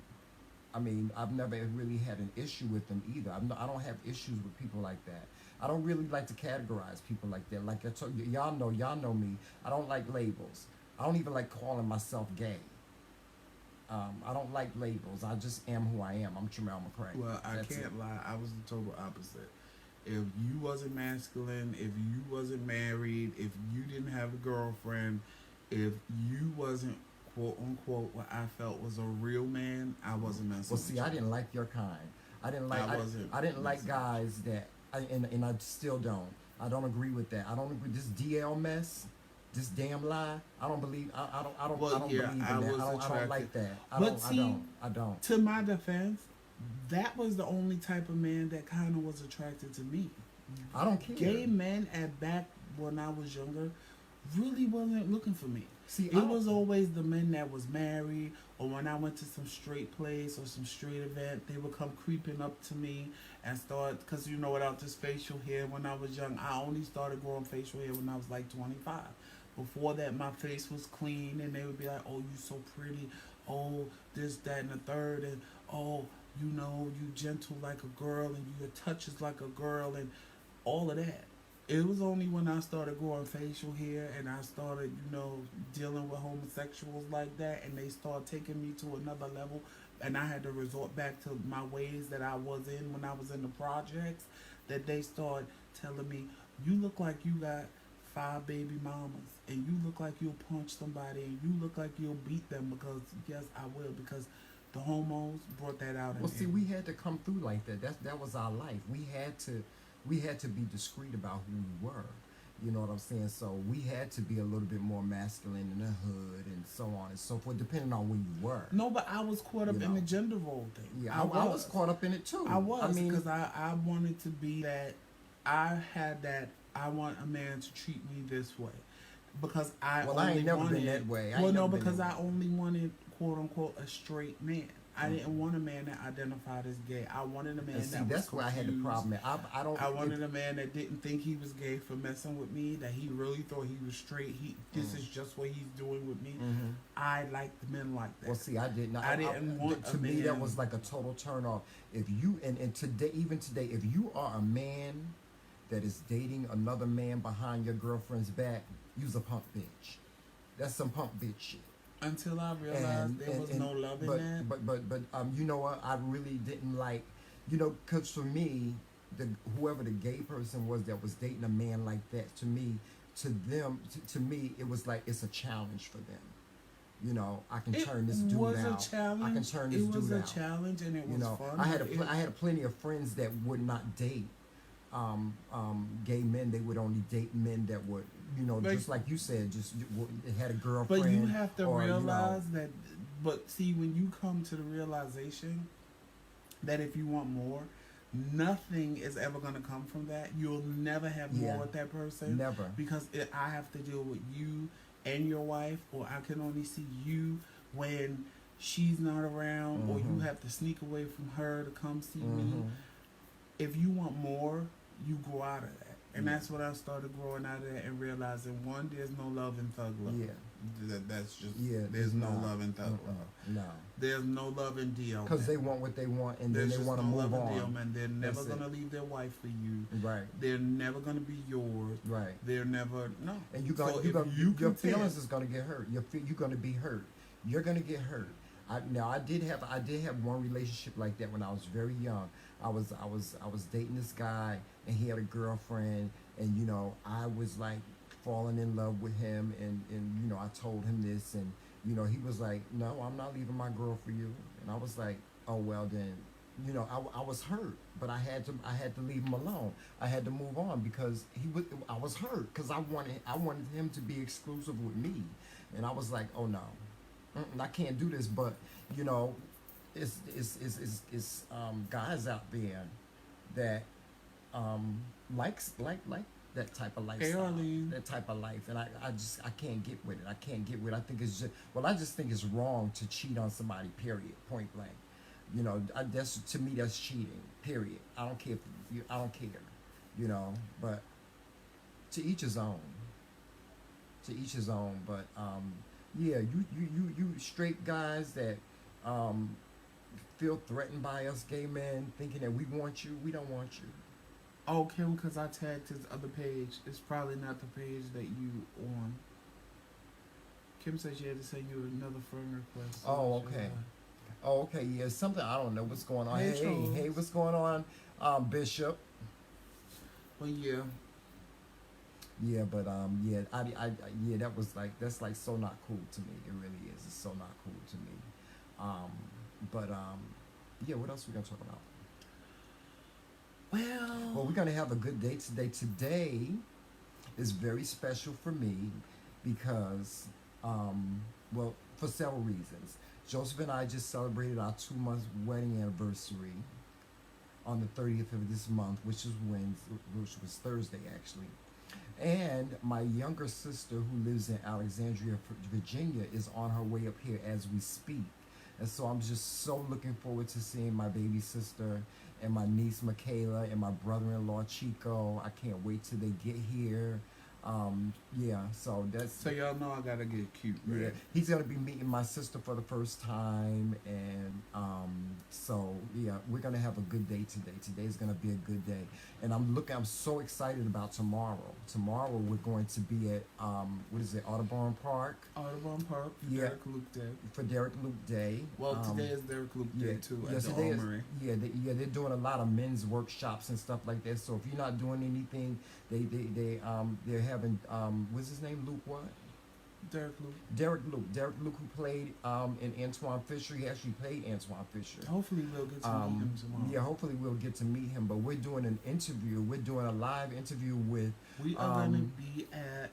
Speaker 2: I mean, I've never really had an issue with them either. I don't have issues with people like that. I don't really like to categorize people like that. Like I told you, y'all know me. I don't like labels. I don't even like calling myself gay. I don't like labels. I just am who I am. I'm Jamel McCray.
Speaker 1: Well, I
Speaker 2: That's
Speaker 1: can't
Speaker 2: it.
Speaker 1: lie. I was the total opposite. If you wasn't masculine, if you wasn't married, if you didn't have a girlfriend, if you wasn't quote unquote what I felt was a real man, I wasn't messing
Speaker 2: Well,
Speaker 1: with
Speaker 2: see,
Speaker 1: you.
Speaker 2: I didn't like your kind. I didn't like. I didn't like guys that. And I still don't. I don't agree with that. I don't agree this DL mess. This damn lie. I don't believe. I don't.
Speaker 1: Well,
Speaker 2: I don't
Speaker 1: yeah,
Speaker 2: believe in
Speaker 1: I
Speaker 2: that.
Speaker 1: was
Speaker 2: I don't like
Speaker 1: attracted.
Speaker 2: that.
Speaker 1: But see,
Speaker 2: I don't.
Speaker 1: To my defense, that was the only type of man that kind of was attracted to me.
Speaker 2: I don't care.
Speaker 1: Gay men at back when I was younger really wasn't looking for me.
Speaker 2: See,
Speaker 1: It was always the men that was married, or when I went to some straight place or some straight event, they would come creeping up to me and start, because you know, without this facial hair when I was young, I only started growing facial hair when I was like 25. Before that, my face was clean, and they would be like, oh, you so pretty, oh, this, that, and the third, and oh, you know, you gentle like a girl, and your touch is like a girl, and all of that. It was only when I started growing facial hair and I started, you know, dealing with homosexuals like that, and they started taking me to another level, and I had to resort back to my ways that I was in when I was in the projects, that they started telling me, you look like you got 5 baby mamas, and you look like you'll punch somebody, and you look like you'll beat them, because yes, I will, because the homos brought that out in
Speaker 2: Well,
Speaker 1: me.
Speaker 2: see, we had to come through like that. That was our life. We had to be discreet about who we were. You know what I'm saying? So we had to be a little bit more masculine in the hood and so on and so forth, depending on where you were.
Speaker 1: No, but I was caught up
Speaker 2: You
Speaker 1: in
Speaker 2: know.
Speaker 1: the gender role thing.
Speaker 2: Yeah, I was caught up in it too.
Speaker 1: I was,
Speaker 2: I mean,
Speaker 1: because I wanted to be that. I had that. I want a man to treat me this way, because I
Speaker 2: well,
Speaker 1: only
Speaker 2: I ain't never
Speaker 1: wanted,
Speaker 2: been that way.
Speaker 1: Well, no, because I only wanted quote unquote a straight man. I didn't want a man that identified as gay. I wanted a man
Speaker 2: And see,
Speaker 1: that
Speaker 2: that's
Speaker 1: was
Speaker 2: where I had the
Speaker 1: confused.
Speaker 2: problem. I don't.
Speaker 1: I wanted a man that didn't think he was gay for messing with me. That he really thought he was straight. This is just what he's doing with me. I liked men like that.
Speaker 2: Well, see, I didn't.
Speaker 1: I didn't want
Speaker 2: to
Speaker 1: a
Speaker 2: me, that
Speaker 1: man-
Speaker 2: was like a total turn off. If you and today, even today, if you are a man that is dating another man behind your girlfriend's back, you's a punk bitch. That's some punk bitch shit.
Speaker 1: Until I realized there was no love in that.
Speaker 2: But you know what? I really didn't like, you know, because for me, whoever the gay person was that was dating a man like that, to me, it was like it's a challenge for them. You know, I can turn this dude
Speaker 1: It was
Speaker 2: out.
Speaker 1: a challenge.
Speaker 2: I can turn this dude out.
Speaker 1: It was a challenge, and it was
Speaker 2: You know,
Speaker 1: fun.
Speaker 2: I had plenty of friends that would not date gay men. They would only date men that would, you know, just like you said, had a girlfriend.
Speaker 1: But you have to
Speaker 2: or,
Speaker 1: realize that. But see, when you come to the realization that if you want more, nothing is ever going to come from that. You'll never have more
Speaker 2: Yeah.
Speaker 1: with that person
Speaker 2: Never.
Speaker 1: because I have to deal with you and your wife, or I can only see you when she's not around, or you have to sneak away from her to come see me. If you want more, you grow out of that. And that's what I started growing out of that and realizing, one, there's no love in thug love.
Speaker 2: Yeah.
Speaker 1: That's just,
Speaker 2: Yeah.
Speaker 1: there's no
Speaker 2: not.
Speaker 1: love in thug love.
Speaker 2: No.
Speaker 1: There's no love in DL.
Speaker 2: Because they want what they want, and
Speaker 1: There's
Speaker 2: then they
Speaker 1: just
Speaker 2: want to
Speaker 1: no
Speaker 2: move
Speaker 1: love in
Speaker 2: on.
Speaker 1: DL, man. They're never
Speaker 2: That's
Speaker 1: going to
Speaker 2: it.
Speaker 1: leave their wife for you.
Speaker 2: Right.
Speaker 1: They're never going to be yours.
Speaker 2: Right.
Speaker 1: They're never, no.
Speaker 2: And you
Speaker 1: So
Speaker 2: gonna,
Speaker 1: if
Speaker 2: you gonna,
Speaker 1: you
Speaker 2: your
Speaker 1: can
Speaker 2: feelings is gonna get hurt. You're gonna be hurt. You're gonna get hurt. I did have one relationship like that when I was very young. I was dating this guy, and he had a girlfriend, and you know I was like falling in love with him, and you know I told him this, and you know he was like, no, I'm not leaving my girl for you, and I was like, oh well then. You know, I was hurt, but I had to leave him alone. I had to move on because I was hurt because I wanted him to be exclusive with me, and I was like, oh no, I can't do this. But you know, it's guys out there that likes like that type of lifestyle, that type of life, and I can't get with it. I can't get with it. I think it's just I just think it's wrong to cheat on somebody. Period. Point blank. You know, that's to me that's cheating. Period. I don't care. I don't care. You know, but to each his own. To each his own. But yeah, you straight guys that feel threatened by us gay men, thinking that we want you. We don't want you.
Speaker 1: Oh, Kim, because I tagged his other page. It's probably not the page that you on. Kim said she had to send you another friend request. So
Speaker 2: oh, okay. Oh, okay, yeah, something, I don't know what's going on. Hey, what's going on, Bishop?
Speaker 1: Well, yeah.
Speaker 2: Yeah, but, yeah, yeah, that's like so not cool to me. It really is. It's so not cool to me. But, yeah, what else are we going to talk about? Well, we're going to have a good day today. Today is very special for me because, well, for several reasons. Joseph and I just celebrated our 2-month wedding anniversary on the 30th of this month, which was Thursday actually. And my younger sister, who lives in Alexandria, Virginia, is on her way up here as we speak. And so I'm just so looking forward to seeing my baby sister and my niece Michaela and my brother-in-law Chico. I can't wait till they get here. Yeah, so that's...
Speaker 1: So y'all know I gotta get cute, right?
Speaker 2: Yeah, he's gonna be meeting my sister for the first time, and so yeah, we're gonna have a good day today. Today's gonna be a good day, and I'm so excited about tomorrow. Tomorrow we're going to be at what is it, Audubon Park?
Speaker 1: Audubon Park for
Speaker 2: Yeah.
Speaker 1: Derek Luke Day.
Speaker 2: For Derek Luke Day.
Speaker 1: Well, today is Derek Luke Day too at the
Speaker 2: today
Speaker 1: Armory.
Speaker 2: They're doing a lot of men's workshops and stuff like that. So if you're not doing anything, they're having what's his name? Luke what?
Speaker 1: Derek Luke.
Speaker 2: Derek Luke, who played in Antoine Fisher. He actually played Antoine Fisher.
Speaker 1: Hopefully we'll get to meet him tomorrow.
Speaker 2: Yeah, hopefully we'll get to meet him. But we're doing an interview. We're doing a live interview with.
Speaker 1: We are going to be at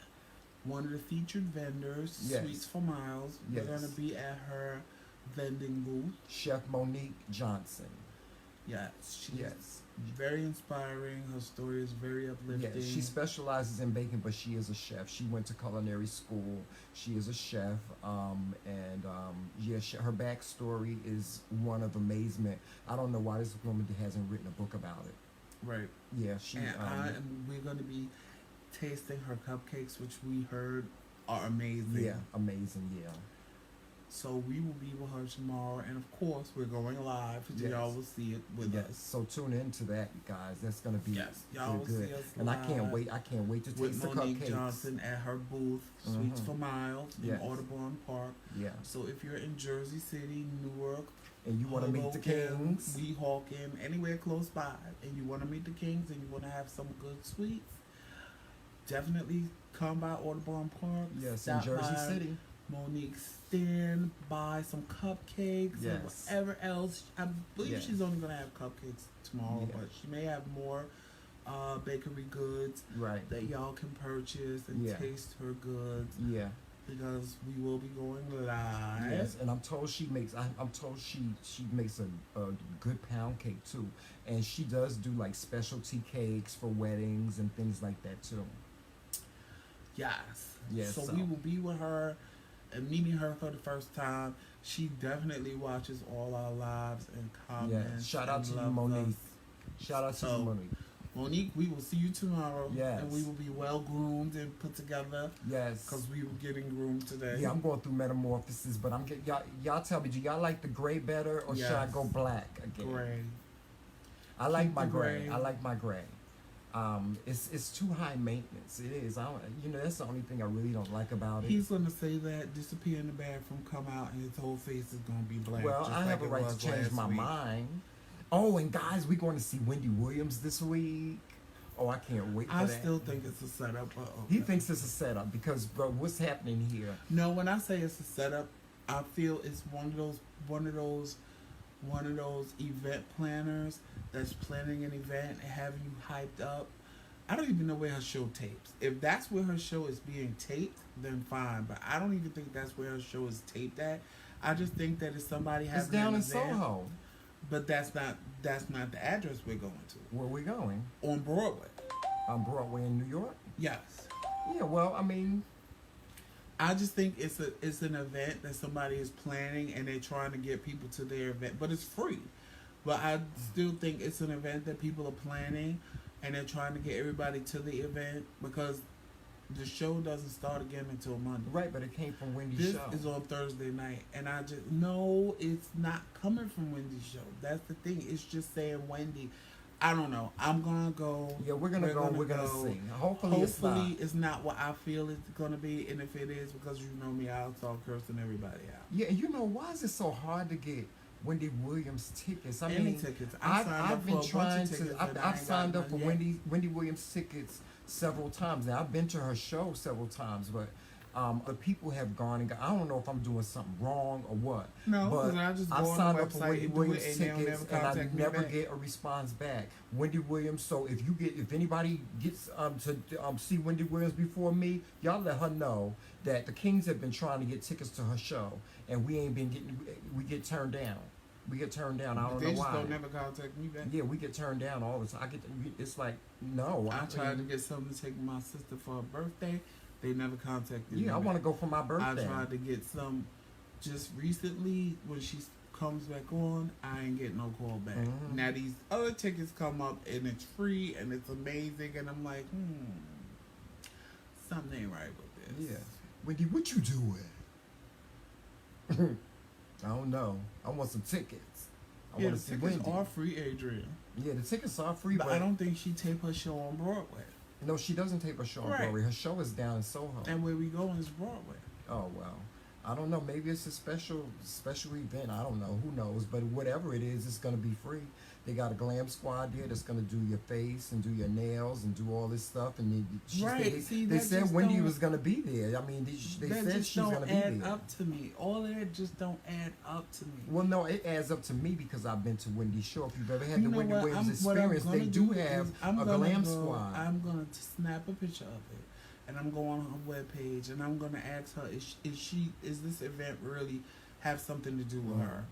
Speaker 1: one of the featured vendors,
Speaker 2: Yes.
Speaker 1: Sweets for Miles.
Speaker 2: Yes.
Speaker 1: We're going to be at her vending booth.
Speaker 2: Chef Monique Johnson.
Speaker 1: Yes, she's
Speaker 2: Yes.
Speaker 1: very inspiring. Her story is very uplifting.
Speaker 2: Yeah, she specializes in baking, but she is a chef. She went to culinary school. She is a chef, her backstory is one of amazement. I don't know why this woman hasn't written a book about it.
Speaker 1: Right.
Speaker 2: Yeah,
Speaker 1: we're going to be tasting her cupcakes, which we heard are amazing.
Speaker 2: Yeah, amazing. Yeah.
Speaker 1: So we will be with her tomorrow, and of course we're going live, so
Speaker 2: Yes.
Speaker 1: y'all will see it with us.
Speaker 2: So tune in to that, guys. That's gonna be
Speaker 1: Y'all will
Speaker 2: good.
Speaker 1: see us
Speaker 2: And I can't
Speaker 1: live
Speaker 2: wait. I can't wait to
Speaker 1: with
Speaker 2: taste the
Speaker 1: Monique
Speaker 2: cupcakes.
Speaker 1: Johnson at her booth, Sweets
Speaker 2: Mhm.
Speaker 1: for Miles in
Speaker 2: Yes.
Speaker 1: Audubon Park.
Speaker 2: Yeah.
Speaker 1: So if you're in Jersey City, Newark,
Speaker 2: And you want to meet the
Speaker 1: Hoboken,
Speaker 2: Kingz?
Speaker 1: Weehawken, anywhere close by, and you want to meet the Kingz and you want to have some good sweets, definitely come by Audubon Park.
Speaker 2: Yes, in
Speaker 1: stop
Speaker 2: Jersey
Speaker 1: by
Speaker 2: City.
Speaker 1: Monique's stand, buy some cupcakes and
Speaker 2: Yes.
Speaker 1: whatever else. I believe
Speaker 2: Yes.
Speaker 1: she's only going to have cupcakes tomorrow,
Speaker 2: Yeah.
Speaker 1: but she may have more bakery goods
Speaker 2: Right.
Speaker 1: that y'all can purchase and
Speaker 2: Yeah.
Speaker 1: taste her goods.
Speaker 2: Yeah.
Speaker 1: because we will be going live.
Speaker 2: Yes, and I'm told she makes. I'm told she makes a good pound cake too, and she does do like specialty cakes for weddings and things like that too.
Speaker 1: Yes.
Speaker 2: Yes,
Speaker 1: So
Speaker 2: so
Speaker 1: we will be with her and meeting her for the first time. She definitely watches all our lives and
Speaker 2: yeah.
Speaker 1: comments
Speaker 2: Shout out
Speaker 1: and
Speaker 2: to you,
Speaker 1: loves
Speaker 2: Monique.
Speaker 1: us.
Speaker 2: Shout out to you,
Speaker 1: So
Speaker 2: Monique.
Speaker 1: Monique, we will see you tomorrow.
Speaker 2: Yes.
Speaker 1: And we will be well groomed and put together
Speaker 2: Yes.
Speaker 1: because we were getting groomed today.
Speaker 2: Yeah, I'm going through metamorphosis, but I'm get y'all. Y'all tell me, do y'all like the gray better or should I
Speaker 1: Yes.
Speaker 2: go black again?
Speaker 1: Gray.
Speaker 2: I like
Speaker 1: Keep
Speaker 2: my
Speaker 1: the
Speaker 2: gray.
Speaker 1: gray.
Speaker 2: I like my gray. It's too high maintenance. It is. I don't, that's the only thing I really don't like about it.
Speaker 1: He's gonna say that, disappear in the bathroom, come out, and his whole face is gonna be black.
Speaker 2: Well,
Speaker 1: just
Speaker 2: I
Speaker 1: like
Speaker 2: have a
Speaker 1: it
Speaker 2: right
Speaker 1: was
Speaker 2: to change
Speaker 1: last
Speaker 2: my
Speaker 1: week.
Speaker 2: mind. Oh, and guys, we're going to see Wendy Williams this week. Oh, I can't wait for
Speaker 1: I
Speaker 2: that.
Speaker 1: still think it's a setup. But okay.
Speaker 2: He thinks it's a setup because, bro, what's happening here?
Speaker 1: No, when I say it's a setup, I feel it's one of those event planners that's planning an event and having you hyped up. I don't even know where her show tapes. If that's where her show is being taped, then fine. But I don't even think that's where her show is taped at. I just think that it's somebody having
Speaker 2: It's down
Speaker 1: an
Speaker 2: in
Speaker 1: event,
Speaker 2: Soho.
Speaker 1: but that's not the address we're going to.
Speaker 2: Where we going?
Speaker 1: On Broadway.
Speaker 2: On Broadway in New York?
Speaker 1: Yes.
Speaker 2: Yeah, well, I mean,
Speaker 1: I just think it's an event that somebody is planning and they're trying to get people to their event, but it's free. But I still think it's an event that people are planning and they're trying to get everybody to the event because the show doesn't start again until Monday.
Speaker 2: right, but it came from Wendy's
Speaker 1: This
Speaker 2: show.
Speaker 1: is on Thursday night, and I just no, it's not coming from Wendy's show. That's the thing. It's just saying Wendy. I don't know. I'm gonna go.
Speaker 2: Yeah, we're gonna go. We're gonna see. Hopefully,
Speaker 1: Hopefully, it's not what I feel it's gonna be, and if it is, because you know me, I'll start cursing everybody out.
Speaker 2: Yeah, why is it so hard to get Wendy Williams tickets? I
Speaker 1: Any
Speaker 2: mean,
Speaker 1: tickets?
Speaker 2: I've been trying to. I've signed up for
Speaker 1: Wendy.
Speaker 2: Wendy Williams tickets several times. Now I've been to her show several times, but the people have gone and I don't know if I'm doing something wrong or what.
Speaker 1: No,
Speaker 2: but
Speaker 1: because I just go
Speaker 2: I've
Speaker 1: on
Speaker 2: signed
Speaker 1: the
Speaker 2: up for
Speaker 1: website
Speaker 2: Wendy
Speaker 1: and do
Speaker 2: Williams
Speaker 1: it, and they'll
Speaker 2: tickets,
Speaker 1: never
Speaker 2: and I
Speaker 1: contact me
Speaker 2: never
Speaker 1: back.
Speaker 2: get a response back. Wendy Williams. So if anybody gets to see Wendy Williams before me, y'all let her know that the Kings have been trying to get tickets to her show, and we ain't been getting. We get turned down. We get turned down. I don't
Speaker 1: They
Speaker 2: know
Speaker 1: just
Speaker 2: why.
Speaker 1: don't never contact me back.
Speaker 2: Yeah, we get turned down all the time. It's like no.
Speaker 1: I tried to
Speaker 2: mean,
Speaker 1: get something to take my sister for her birthday. They never contacted me.
Speaker 2: Yeah, I
Speaker 1: back.
Speaker 2: want to go for my
Speaker 1: I
Speaker 2: birthday.
Speaker 1: tried to get some just recently when she comes back on. I ain't getting no call back.
Speaker 2: Mhm.
Speaker 1: Now these other tickets come up and it's free and it's amazing and I'm like, something ain't right with this.
Speaker 2: Yeah, Wendy, what you doing? I don't know. I want some tickets. I
Speaker 1: Yeah,
Speaker 2: want
Speaker 1: the
Speaker 2: to see
Speaker 1: tickets
Speaker 2: Wendy.
Speaker 1: are free, Adrian.
Speaker 2: Yeah, the tickets are free,
Speaker 1: But
Speaker 2: but
Speaker 1: I don't think she taped her show on Broadway.
Speaker 2: no, she doesn't tape a show on
Speaker 1: Right.
Speaker 2: Broadway. Her show is down in Soho.
Speaker 1: And where we going is Broadway.
Speaker 2: Oh well, I don't know. Maybe it's a special event. I don't know. Who knows? But whatever it is, it's gonna be free. They got a glam squad there that's gonna do your face and do your nails and do all this stuff. And
Speaker 1: Right, see,
Speaker 2: they
Speaker 1: that
Speaker 2: said
Speaker 1: just
Speaker 2: Wendy
Speaker 1: don't-
Speaker 2: was gonna be there. I mean, they
Speaker 1: that
Speaker 2: said
Speaker 1: just
Speaker 2: she's
Speaker 1: don't
Speaker 2: gonna be
Speaker 1: add
Speaker 2: there.
Speaker 1: up to me. All of that just don't add up to me.
Speaker 2: Well, no, it adds up to me because I've been to Wendy's show. If you've ever had
Speaker 1: You
Speaker 2: the
Speaker 1: know
Speaker 2: Wendy
Speaker 1: what?
Speaker 2: Williams
Speaker 1: What I'm
Speaker 2: experience,
Speaker 1: gonna
Speaker 2: they do
Speaker 1: is
Speaker 2: have
Speaker 1: I'm
Speaker 2: a
Speaker 1: gonna
Speaker 2: glam
Speaker 1: go-
Speaker 2: squad.
Speaker 1: I'm going to snap a picture of it, and I'm going on her webpage, and I'm going to ask her, is this event really have something to do with her?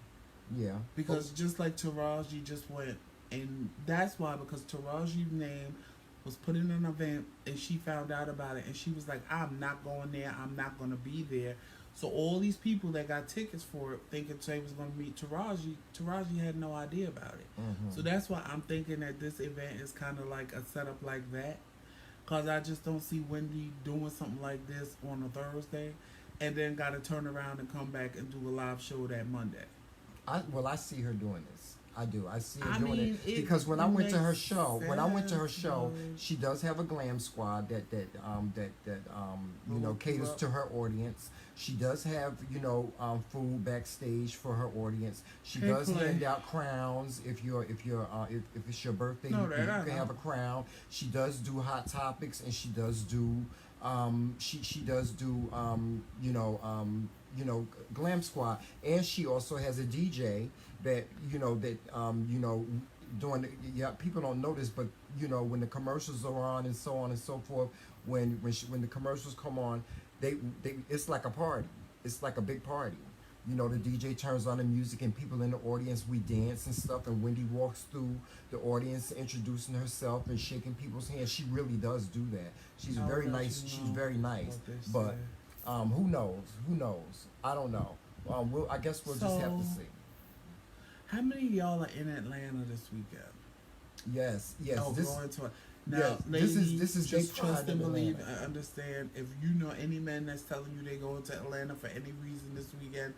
Speaker 2: Yeah.
Speaker 1: Because just like Taraji just went, and that's why, because Taraji's name was put in an event, and she found out about it, and she was like, I'm not going there, I'm not going to be there. So all these people that got tickets for it, thinking Tay was going to meet Taraji had no idea about it.
Speaker 2: Mhm.
Speaker 1: So that's why I'm thinking that this event is kind of like a setup like that. Because I just don't see Wendy doing something like this on a Thursday and then got to turn around and come back and do a live show that Monday.
Speaker 2: I see her doing this. I do. I see her
Speaker 1: I
Speaker 2: doing
Speaker 1: mean,
Speaker 2: it
Speaker 1: it
Speaker 2: because when I went to her
Speaker 1: makes
Speaker 2: show,
Speaker 1: sense.
Speaker 2: she does have a glam squad that
Speaker 1: Well,
Speaker 2: caters
Speaker 1: well-
Speaker 2: to her audience. She does have food backstage for her audience. She
Speaker 1: Hey,
Speaker 2: does
Speaker 1: Clay.
Speaker 2: hand out crowns if it's your birthday.
Speaker 1: No,
Speaker 2: you
Speaker 1: that I
Speaker 2: can
Speaker 1: know.
Speaker 2: have a crown. She does do hot topics and she does do glam squad, and she also has a DJ that doing people don't notice, but when the commercials are on and so forth, when the commercials come on, they it's like a party. It's like a big party. You know, the DJ turns on the music and people in the audience, we dance and stuff. And Wendy walks through the audience introducing herself and shaking people's hands. She really does do that. She's
Speaker 1: I
Speaker 2: very
Speaker 1: don't
Speaker 2: nice.
Speaker 1: know
Speaker 2: She's very nice.
Speaker 1: what they
Speaker 2: But
Speaker 1: say.
Speaker 2: who knows? Who knows? I don't know. I guess we'll just have to
Speaker 1: So,
Speaker 2: see.
Speaker 1: how many of y'all are in Atlanta this weekend?
Speaker 2: Yes, yes.
Speaker 1: Oh,
Speaker 2: This
Speaker 1: going to it. Now,
Speaker 2: yes,
Speaker 1: ladies,
Speaker 2: this is
Speaker 1: just
Speaker 2: Gay Pride
Speaker 1: trust and
Speaker 2: in
Speaker 1: believe
Speaker 2: Atlanta.
Speaker 1: and understand. If you know any men that's telling you they going to Atlanta for any reason this weekend,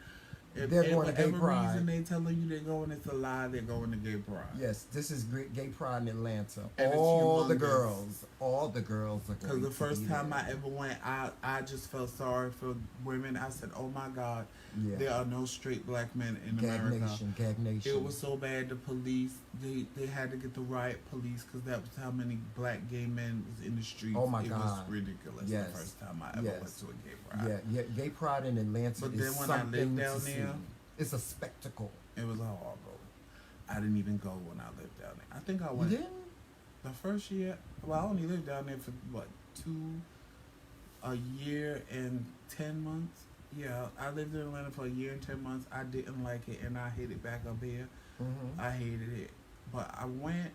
Speaker 1: if
Speaker 2: They're going to Gay
Speaker 1: whatever
Speaker 2: Pride.
Speaker 1: reason they telling you they're going, it's a lie. They're going to Gay Pride.
Speaker 2: Yes, this is Gay Pride in Atlanta.
Speaker 1: And it's
Speaker 2: All the
Speaker 1: humongous.
Speaker 2: girls are
Speaker 1: Because
Speaker 2: going
Speaker 1: the
Speaker 2: to
Speaker 1: first
Speaker 2: be
Speaker 1: time
Speaker 2: there.
Speaker 1: I ever went, I just felt sorry for women. I said, "Oh my God,
Speaker 2: Yeah.
Speaker 1: there are no straight black men in
Speaker 2: Gag
Speaker 1: America."
Speaker 2: Nation, Gag Nation.
Speaker 1: It was so bad. The police, they had to get the riot police because that was how many black gay men was in the streets.
Speaker 2: Oh my
Speaker 1: it
Speaker 2: God.
Speaker 1: was ridiculous.
Speaker 2: Yes.
Speaker 1: The first time I ever
Speaker 2: Yes.
Speaker 1: went to a gay pride.
Speaker 2: Yeah, Gay Pride in Atlanta
Speaker 1: But
Speaker 2: is
Speaker 1: then when I lived
Speaker 2: something
Speaker 1: down
Speaker 2: to see.
Speaker 1: there-
Speaker 2: It's a spectacle.
Speaker 1: It was horrible. I didn't even go when I lived down there. I think I
Speaker 2: You
Speaker 1: went
Speaker 2: didn't?
Speaker 1: the first year. Well, I only lived down there for what, a year and 10 months. Yeah, I lived in Atlanta for a year and 10 months. I didn't like it, and I hit it back up here.
Speaker 2: Mm-hmm.
Speaker 1: I hated it. But I went.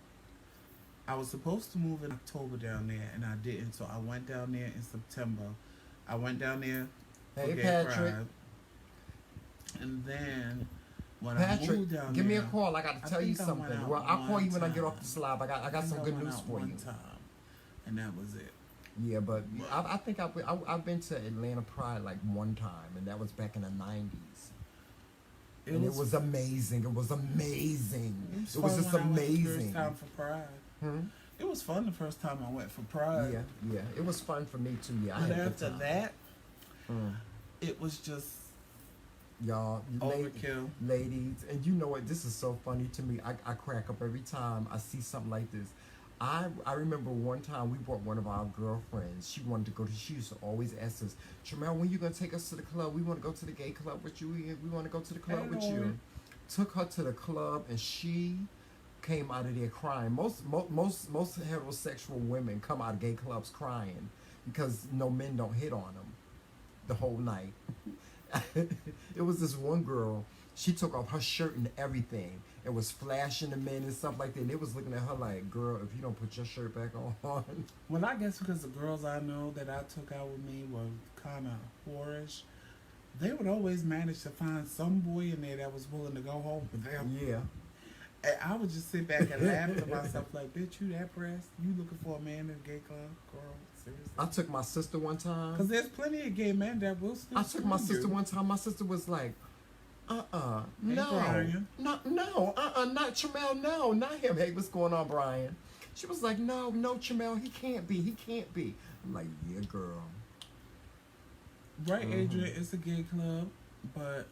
Speaker 1: I was supposed to move in October down there, and I didn't. So I went down there in September. I went down there for
Speaker 2: Hey,
Speaker 1: Gay
Speaker 2: Patrick.
Speaker 1: Pride. And then when I
Speaker 2: Patrick,
Speaker 1: moved down
Speaker 2: give me a
Speaker 1: there,
Speaker 2: call. I got to
Speaker 1: I
Speaker 2: tell you
Speaker 1: think I went
Speaker 2: something.
Speaker 1: out
Speaker 2: Well, I'll call
Speaker 1: one
Speaker 2: you when I get off
Speaker 1: time.
Speaker 2: the slab. I got
Speaker 1: think
Speaker 2: some
Speaker 1: I
Speaker 2: good
Speaker 1: went
Speaker 2: news
Speaker 1: out
Speaker 2: for
Speaker 1: one
Speaker 2: you.
Speaker 1: time, and that was it.
Speaker 2: Yeah, but I think I've been to Atlanta Pride like one time, and that was back in the 90s. And it was amazing. It was amazing. It was
Speaker 1: fun
Speaker 2: just
Speaker 1: when I went the
Speaker 2: amazing.
Speaker 1: first time for Pride.
Speaker 2: Hmm?
Speaker 1: It was fun the first time I went for Pride.
Speaker 2: Yeah. It was fun for me too. Yeah, I
Speaker 1: But
Speaker 2: had a good
Speaker 1: after
Speaker 2: time.
Speaker 1: that,
Speaker 2: Mm.
Speaker 1: it was just
Speaker 2: Y'all,
Speaker 1: overkill.
Speaker 2: ladies, and you know what? This is so funny to me. I crack up every time I see something like this. I remember one time we brought one of our girlfriends. She wanted to go to. She used to always ask us, "Jamel, when you gonna take us to the club? We want to go to the gay club with you. We want to go to the club
Speaker 1: Hey,
Speaker 2: with
Speaker 1: Lord.
Speaker 2: you." Took her to the club, and she came out of there crying. Most heterosexual women come out of gay clubs crying because no men don't hit on them the whole night. It was this one girl. She took off her shirt and everything and was flashing the men and stuff like that. And they was looking at her like, "Girl, if you don't put your shirt back on."
Speaker 1: Well, I guess because the girls I know that I took out with me were kind of whorish, they would always manage to find some boy in there that was willing to go home with them.
Speaker 2: Yeah.
Speaker 1: And I would just sit back and laugh to myself like, "Bitch, you that pressed? You looking for a man in a gay club, girl? Seriously?"
Speaker 2: I took my sister one time.
Speaker 1: Because there's plenty of gay men that will still
Speaker 2: I took my
Speaker 1: screw
Speaker 2: sister
Speaker 1: you.
Speaker 2: one time. My sister was like,
Speaker 1: Hey,
Speaker 2: no,
Speaker 1: Brian.
Speaker 2: not Chamel, no, not him. Hey, what's going on, Brian? She was like, no, Chamel, he can't be. I'm like, yeah, girl.
Speaker 1: Right,
Speaker 2: Mhm.
Speaker 1: Adrian, it's a gay club, but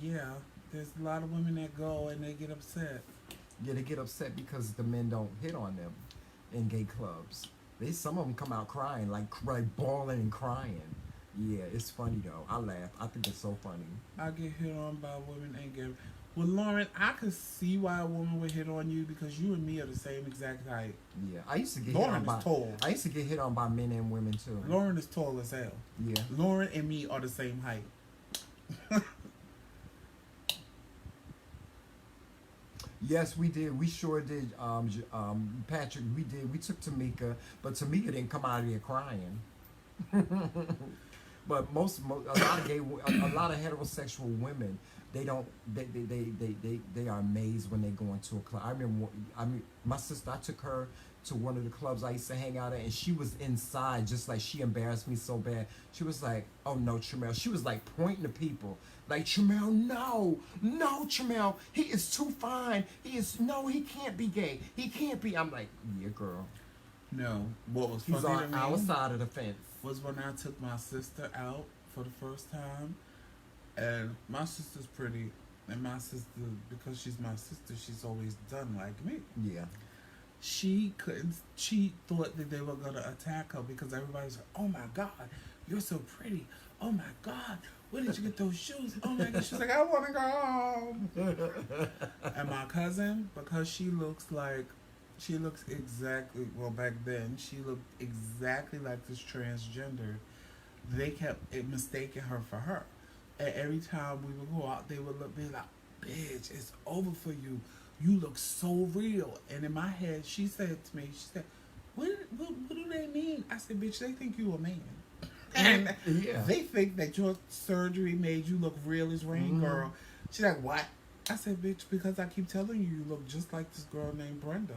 Speaker 1: yeah, there's a lot of women that go and they get upset.
Speaker 2: Yeah, they get upset because the men don't hit on them in gay clubs. Some of them come out crying, like bawling and crying. Yeah, it's funny though. I laugh. I think it's so funny.
Speaker 1: I get hit on by women and get. Well, Lauren, I could see why a woman would hit on you because you and me are the same exact height.
Speaker 2: Yeah, I used to get
Speaker 1: Lauren
Speaker 2: hit on
Speaker 1: is
Speaker 2: by.
Speaker 1: tall.
Speaker 2: I used to get hit on by men and women too.
Speaker 1: Lauren is tall as hell.
Speaker 2: Yeah.
Speaker 1: Lauren and me are the same height.
Speaker 2: Yes, we did. We sure did. Patrick, we did. We took Tamika, but Tamika didn't come out of there crying. But a lot of heterosexual women, they don't. They are amazed when they go into a club. My sister. I took her to one of the clubs I used to hang out at, and she was inside, just like she embarrassed me so bad. She was like, "Oh no, Tramel." She was like pointing to people, like, "Tramel, no, Tramel, he is too fine. He can't be gay. He can't be." I'm like, "Yeah, girl."
Speaker 1: No, what was
Speaker 2: He's
Speaker 1: funny
Speaker 2: on
Speaker 1: to
Speaker 2: our
Speaker 1: me
Speaker 2: side of the fence.
Speaker 1: was when I took my sister out for the first time, and my sister's pretty, and my sister, because she's my sister, she's always done like me.
Speaker 2: Yeah.
Speaker 1: She thought that they were gonna attack her because everybody's like, "Oh my God, you're so pretty. Oh my God, where did you get those shoes? Oh my God." She's like, "I want to go home." And my cousin, because she looks exactly, well, back then she looked exactly like this transgender they kept mistaking her for her. And every time we would go out, they would look, be like, "Bitch, it's over for you. You look so real." And in my head, she said to me, she said, what do they mean? I said, "Bitch, they think you a man." And
Speaker 2: Yeah.
Speaker 1: they think that your surgery made you look real as rain, girl. She's like, "What?" I said, "Bitch, because I keep telling you, you look just like this girl named Brenda."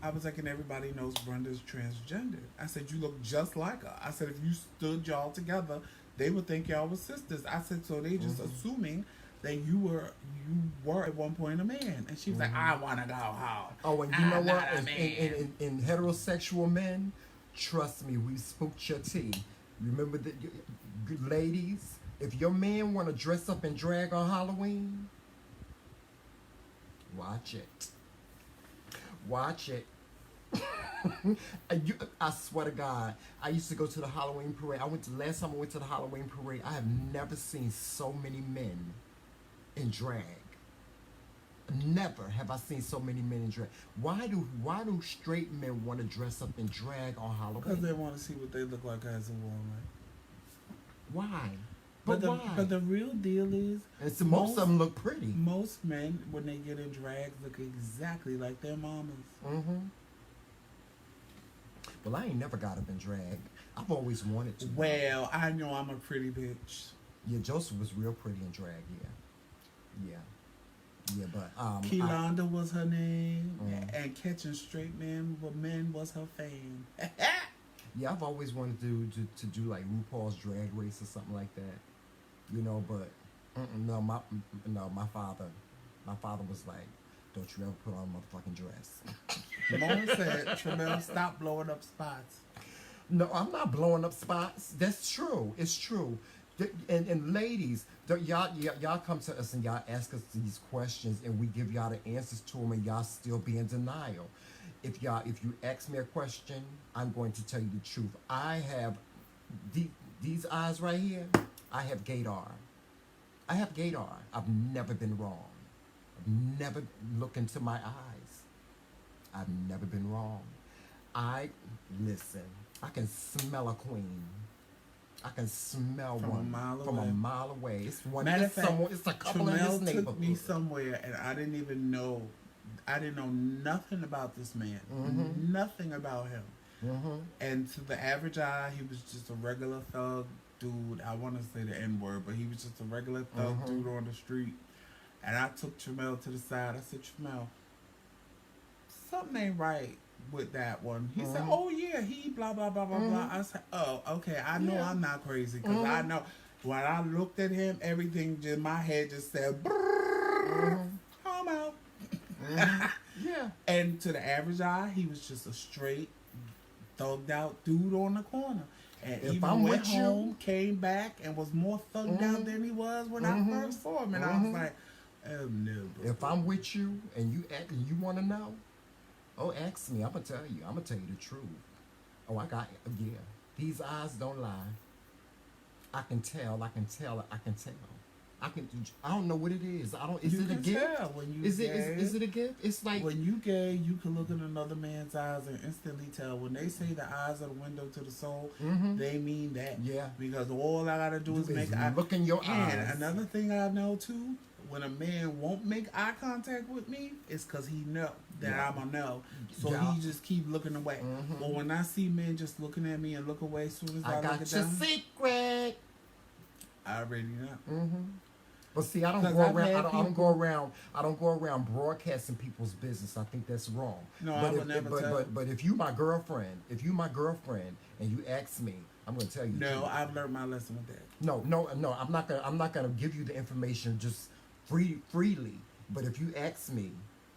Speaker 1: I was like, "And everybody knows Brenda's transgender." I said, "You look just like her." I said, "If you stood y'all together, they would think y'all was sisters." I said, "So they just assuming that you were at one point a man." And she was like, "I want to go home.
Speaker 2: Oh, and you know
Speaker 1: I'm
Speaker 2: what?
Speaker 1: not a man."
Speaker 2: In heterosexual men, trust me, we spooked your tea. Remember that, ladies, if your man want to dress up and drag on Halloween, watch it. Watch it. I swear to God, I used to go to the Halloween parade. Last time I went to the Halloween parade, I have never seen so many men in drag. Never have I seen so many men in drag. Why do straight men want to dress up and drag on
Speaker 1: Because
Speaker 2: Halloween?
Speaker 1: they want to see what they look like as a woman.
Speaker 2: Why?
Speaker 1: But
Speaker 2: But why?
Speaker 1: the real deal is,
Speaker 2: And so most of them look pretty.
Speaker 1: most men, when they get in drag, look exactly like their mamas.
Speaker 2: Mm-hmm. Well, I ain't never got up in drag. I've always wanted to.
Speaker 1: Well, I know I'm a pretty bitch.
Speaker 2: Yeah, Joseph was real pretty in drag. Yeah, but
Speaker 1: Kelonda was her name, and catching straight men with men was her fame.
Speaker 2: yeah, I've always wanted to do like RuPaul's Drag Race or something like that. You know, but my father was like, "Don't you ever put on a motherfucking dress."
Speaker 1: Mom said, "Tramel, stop blowing up spots."
Speaker 2: No, I'm not blowing up spots. That's true. It's true. And ladies, y'all come to us and y'all ask us these questions, and we give y'all the answers to them, and y'all still be in denial. If you ask me a question, I'm going to tell you the truth. I have these eyes right here. I have gaydar. I have gaydar. I've never been wrong. I've never looked into my eyes. I've never been wrong. Listen. I can smell a queen. I can smell
Speaker 1: From
Speaker 2: one
Speaker 1: a mile
Speaker 2: from
Speaker 1: away.
Speaker 2: a mile away. It's one.
Speaker 1: Matter of
Speaker 2: It's
Speaker 1: fact,
Speaker 2: someone. It's a couple in this
Speaker 1: Tramel
Speaker 2: neighborhood.
Speaker 1: took me somewhere, and I didn't even know. I didn't know nothing about this man. Nothing about him.
Speaker 2: Mm-hmm.
Speaker 1: And to the average eye, he was just a regular thug dude. I want to say the N word, but he was just a regular thug dude on the street. And I took Tramel to the side. I said, "Tramel, something ain't right with that one." He said, "Oh yeah, he blah blah blah blah blah." I said, "Oh, okay, I know I'm not crazy, because I know when I looked at him, everything just my head just said, homo."
Speaker 2: Yeah.
Speaker 1: And to the average eye, he was just a straight thugged out dude on the corner. And
Speaker 2: If
Speaker 1: even
Speaker 2: I'm
Speaker 1: went
Speaker 2: with you-
Speaker 1: home, came back, and was more thugged out than he was when I first saw him. And I was like, "Oh no."
Speaker 2: If I'm with you and you want to know, ask me. I'm gonna tell you. I'm gonna tell you the truth. Oh, I got yeah. These eyes don't lie. I can tell. I can tell. I don't know what it is. Is
Speaker 1: You
Speaker 2: it a
Speaker 1: can
Speaker 2: gift?
Speaker 1: tell when you
Speaker 2: Is
Speaker 1: gay.
Speaker 2: it a gift? It's like
Speaker 1: When you gay, you can look in another man's eyes and instantly tell. When they say the eyes are the window to the soul, they mean that.
Speaker 2: Yeah.
Speaker 1: Because all I gotta do is make
Speaker 2: look in your
Speaker 1: And
Speaker 2: eyes.
Speaker 1: another thing I know too, when a man won't make eye contact with me, it's because he know that
Speaker 2: Yeah.
Speaker 1: I'm a no. So
Speaker 2: Yeah.
Speaker 1: he just keep looking away. But when I see men just looking at me and look away as soon as I
Speaker 2: I
Speaker 1: look
Speaker 2: got
Speaker 1: at
Speaker 2: your
Speaker 1: them,
Speaker 2: secret.
Speaker 1: I already know.
Speaker 2: But see, I don't
Speaker 1: 'Cause
Speaker 2: go
Speaker 1: I've
Speaker 2: around.
Speaker 1: had
Speaker 2: I don't
Speaker 1: people-
Speaker 2: go around. I don't go around broadcasting people's business. I think that's wrong.
Speaker 1: No, I
Speaker 2: but
Speaker 1: would never tell.
Speaker 2: But if you my girlfriend, and you ask me, I'm gonna tell you. the
Speaker 1: No,
Speaker 2: truth.
Speaker 1: I've learned my lesson with that.
Speaker 2: No. I'm not gonna give you the information just freely. But if you ask me,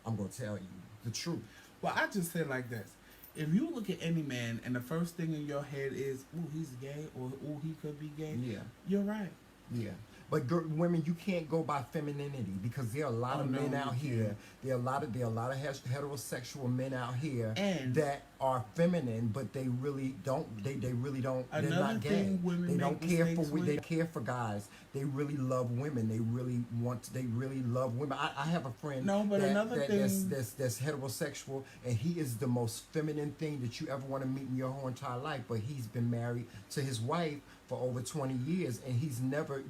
Speaker 2: I'm gonna tell you the truth.
Speaker 1: Well, I just say like this. If you look at any man and the first thing in your head is, "Ooh, he's gay," or "Ooh, he could be gay,"
Speaker 2: Yeah.
Speaker 1: you're right.
Speaker 2: Yeah. But women, you can't go by femininity, because there are a lot of
Speaker 1: no,
Speaker 2: men
Speaker 1: you
Speaker 2: out here.
Speaker 1: can't.
Speaker 2: There are a lot of heterosexual men out here
Speaker 1: And-
Speaker 2: that are feminine, but they really don't. They really don't. They're
Speaker 1: Another
Speaker 2: not gay.
Speaker 1: thing women
Speaker 2: They
Speaker 1: make
Speaker 2: don't care for.
Speaker 1: mistakes with-
Speaker 2: They care for guys. They really love women. They really love women. I have a friend.
Speaker 1: No, but another thing-
Speaker 2: that's heterosexual, and he is the most feminine thing that you ever want to meet in your whole entire life. But he's been married to his wife for over 20 years, and he's never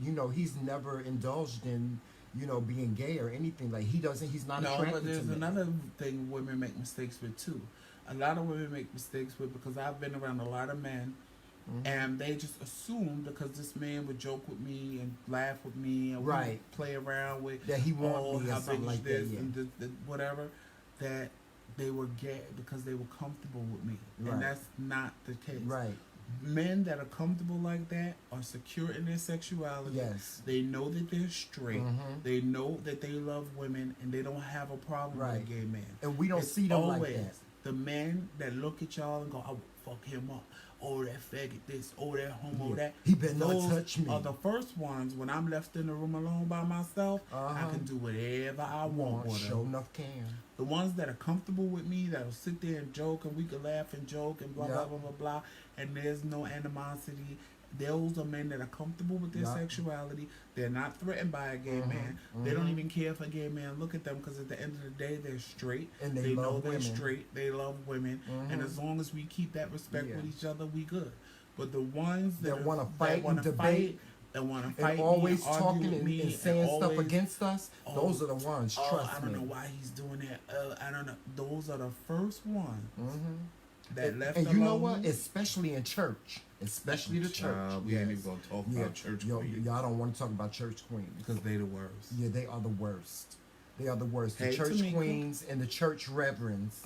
Speaker 2: indulged in, being gay or anything. Like, he's not
Speaker 1: No,
Speaker 2: attracted
Speaker 1: but
Speaker 2: to
Speaker 1: there's
Speaker 2: men.
Speaker 1: another thing women make mistakes with too. A lot of women make mistakes with because I've been around a lot of men
Speaker 2: Hmm.
Speaker 1: and they just assume because this man would joke with me and laugh with me and we
Speaker 2: Right.
Speaker 1: would play around with
Speaker 2: That he want
Speaker 1: oh
Speaker 2: me or
Speaker 1: how big
Speaker 2: something
Speaker 1: is
Speaker 2: like
Speaker 1: this
Speaker 2: that, yeah.
Speaker 1: and whatever that they were gay because they were comfortable with me
Speaker 2: Right.
Speaker 1: and that's not the case.
Speaker 2: Right.
Speaker 1: Men that are comfortable like that are secure in their sexuality.
Speaker 2: Yes.
Speaker 1: They know that they're straight.
Speaker 2: Hmm.
Speaker 1: They know that they love women and they don't have a problem
Speaker 2: Right.
Speaker 1: with a gay man.
Speaker 2: And we don't
Speaker 1: It's
Speaker 2: see them like
Speaker 1: always
Speaker 2: that.
Speaker 1: the men that look at y'all and go, I will fuck him up. Oh, that faggot this. Oh, that homo
Speaker 2: Yeah.
Speaker 1: that.
Speaker 2: He better not
Speaker 1: Those
Speaker 2: touch me.
Speaker 1: are the first ones when I'm left in the room alone by myself. I
Speaker 2: Uh-huh.
Speaker 1: can do whatever I want with
Speaker 2: Sure
Speaker 1: them.
Speaker 2: enough can.
Speaker 1: The ones that are comfortable with me, that'll sit there and joke, and we can laugh and joke and blah, blah,
Speaker 2: Yep.
Speaker 1: blah, blah, blah, and there's no animosity. Those are men that are comfortable with their
Speaker 2: Yep.
Speaker 1: sexuality. They're not threatened by a gay
Speaker 2: Mhm,
Speaker 1: man. They don't
Speaker 2: mhm.
Speaker 1: even care if a gay man look at them because at the end of the day, they're straight.
Speaker 2: And they
Speaker 1: know
Speaker 2: love
Speaker 1: they're
Speaker 2: women.
Speaker 1: straight. They love women. And
Speaker 2: Mhm.
Speaker 1: as long as we keep that respect
Speaker 2: Yeah.
Speaker 1: with each other, we good. But the ones
Speaker 2: That
Speaker 1: are-
Speaker 2: wanna
Speaker 1: that
Speaker 2: fight and
Speaker 1: wanna
Speaker 2: debate
Speaker 1: that want to fight
Speaker 2: And
Speaker 1: me
Speaker 2: always
Speaker 1: argue
Speaker 2: talking
Speaker 1: with me
Speaker 2: and saying stuff
Speaker 1: always,
Speaker 2: against us,
Speaker 1: oh,
Speaker 2: those are the ones,
Speaker 1: oh,
Speaker 2: trust
Speaker 1: I don't
Speaker 2: me.
Speaker 1: know why he's doing that. I don't know. Those are the first ones
Speaker 2: Hmm.
Speaker 1: that left
Speaker 2: And
Speaker 1: alone.
Speaker 2: you know what? Especially in church. Especially the church.
Speaker 1: We ain't even gonna talk about church queens
Speaker 2: Y'all don't want to talk about church queens.
Speaker 1: because they the worst.
Speaker 2: Yeah, they are the worst. They are the worst. The
Speaker 1: Hey,
Speaker 2: church
Speaker 1: Tamika.
Speaker 2: queens and the church reverends,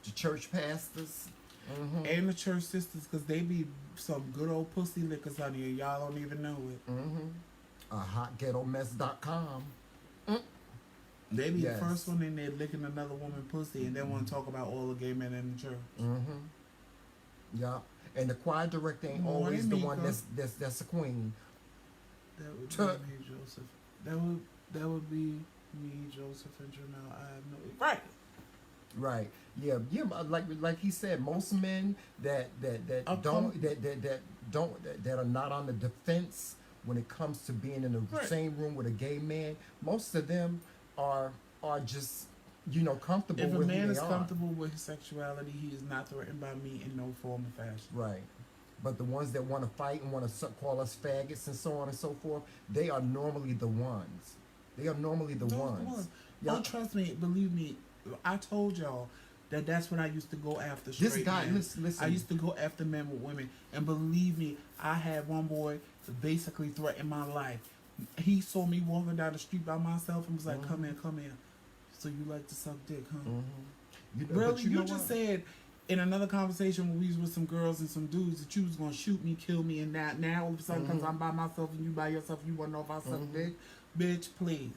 Speaker 2: the church pastors. Hmm.
Speaker 1: And the church sisters, because they be some good old pussy lickers, honey, and y'all don't even know it.
Speaker 2: Hotghettomess.com.
Speaker 1: They be
Speaker 2: Yes.
Speaker 1: the first one in there licking another woman pussy, and then want to talk about all the gay men in the church.
Speaker 2: Yeah. And the choir director ain't
Speaker 1: Morning,
Speaker 2: always the one
Speaker 1: Mika.
Speaker 2: that's a queen.
Speaker 1: That would
Speaker 2: Tuh.
Speaker 1: be me, Joseph. That would be me, Joseph, and Janelle. I have no right.
Speaker 2: Right. Yeah. Yeah. But like he said, most men that are not on the defense when it comes to being in the
Speaker 1: Right.
Speaker 2: same room with a gay man, most of them are just comfortable
Speaker 1: If a
Speaker 2: with
Speaker 1: man
Speaker 2: who
Speaker 1: is
Speaker 2: they are.
Speaker 1: comfortable with his sexuality, he is not threatened by me in no form or fashion.
Speaker 2: Right. But the ones that want to fight and want to call us faggots and so on and so forth, they are normally the ones. They are normally the
Speaker 1: Those are
Speaker 2: ones.
Speaker 1: Oh, trust me, believe me. I told y'all that's when I used to go after
Speaker 2: This
Speaker 1: straight
Speaker 2: guy,
Speaker 1: men.
Speaker 2: listen.
Speaker 1: I used to go after men with women, and believe me, I had one boy that basically threatened my life. He saw me walking down the street by myself and was like, "Come here, come here." So you like to suck dick, huh?
Speaker 2: But
Speaker 1: Really? You
Speaker 2: know
Speaker 1: just
Speaker 2: what?
Speaker 1: said in another conversation when we was with some girls and some dudes that you was gonna shoot me, kill me, and now all of a sudden because I'm by myself and you by yourself, you wanna know if I suck dick? Bitch, please.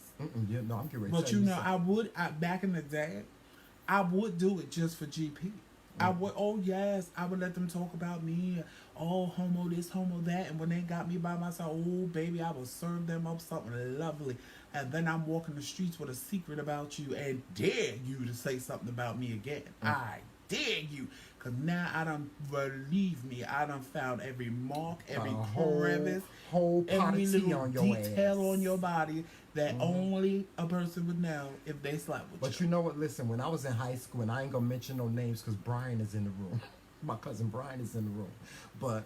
Speaker 2: Yeah, no, I'm getting ready to
Speaker 1: But
Speaker 2: tell
Speaker 1: you know,
Speaker 2: something.
Speaker 1: back in the day, I would do it just for GP. I would, oh yes, I would let them talk about me, oh homo this, homo that, and when they got me by myself, oh baby, I would serve them up something lovely, and then I'm walking the streets with a secret about you and dare you to say something about me again. I dare you, cause now I done, believe me, I done found every mark, every crevice,
Speaker 2: whole pot
Speaker 1: every
Speaker 2: of tea
Speaker 1: little
Speaker 2: on your
Speaker 1: detail
Speaker 2: ass.
Speaker 1: on your body that only a person would know if they slept with
Speaker 2: But
Speaker 1: you.
Speaker 2: you know what? Listen, when I was in high school, and I ain't gonna mention no names because Brian is in the room. My cousin Brian is in the room. But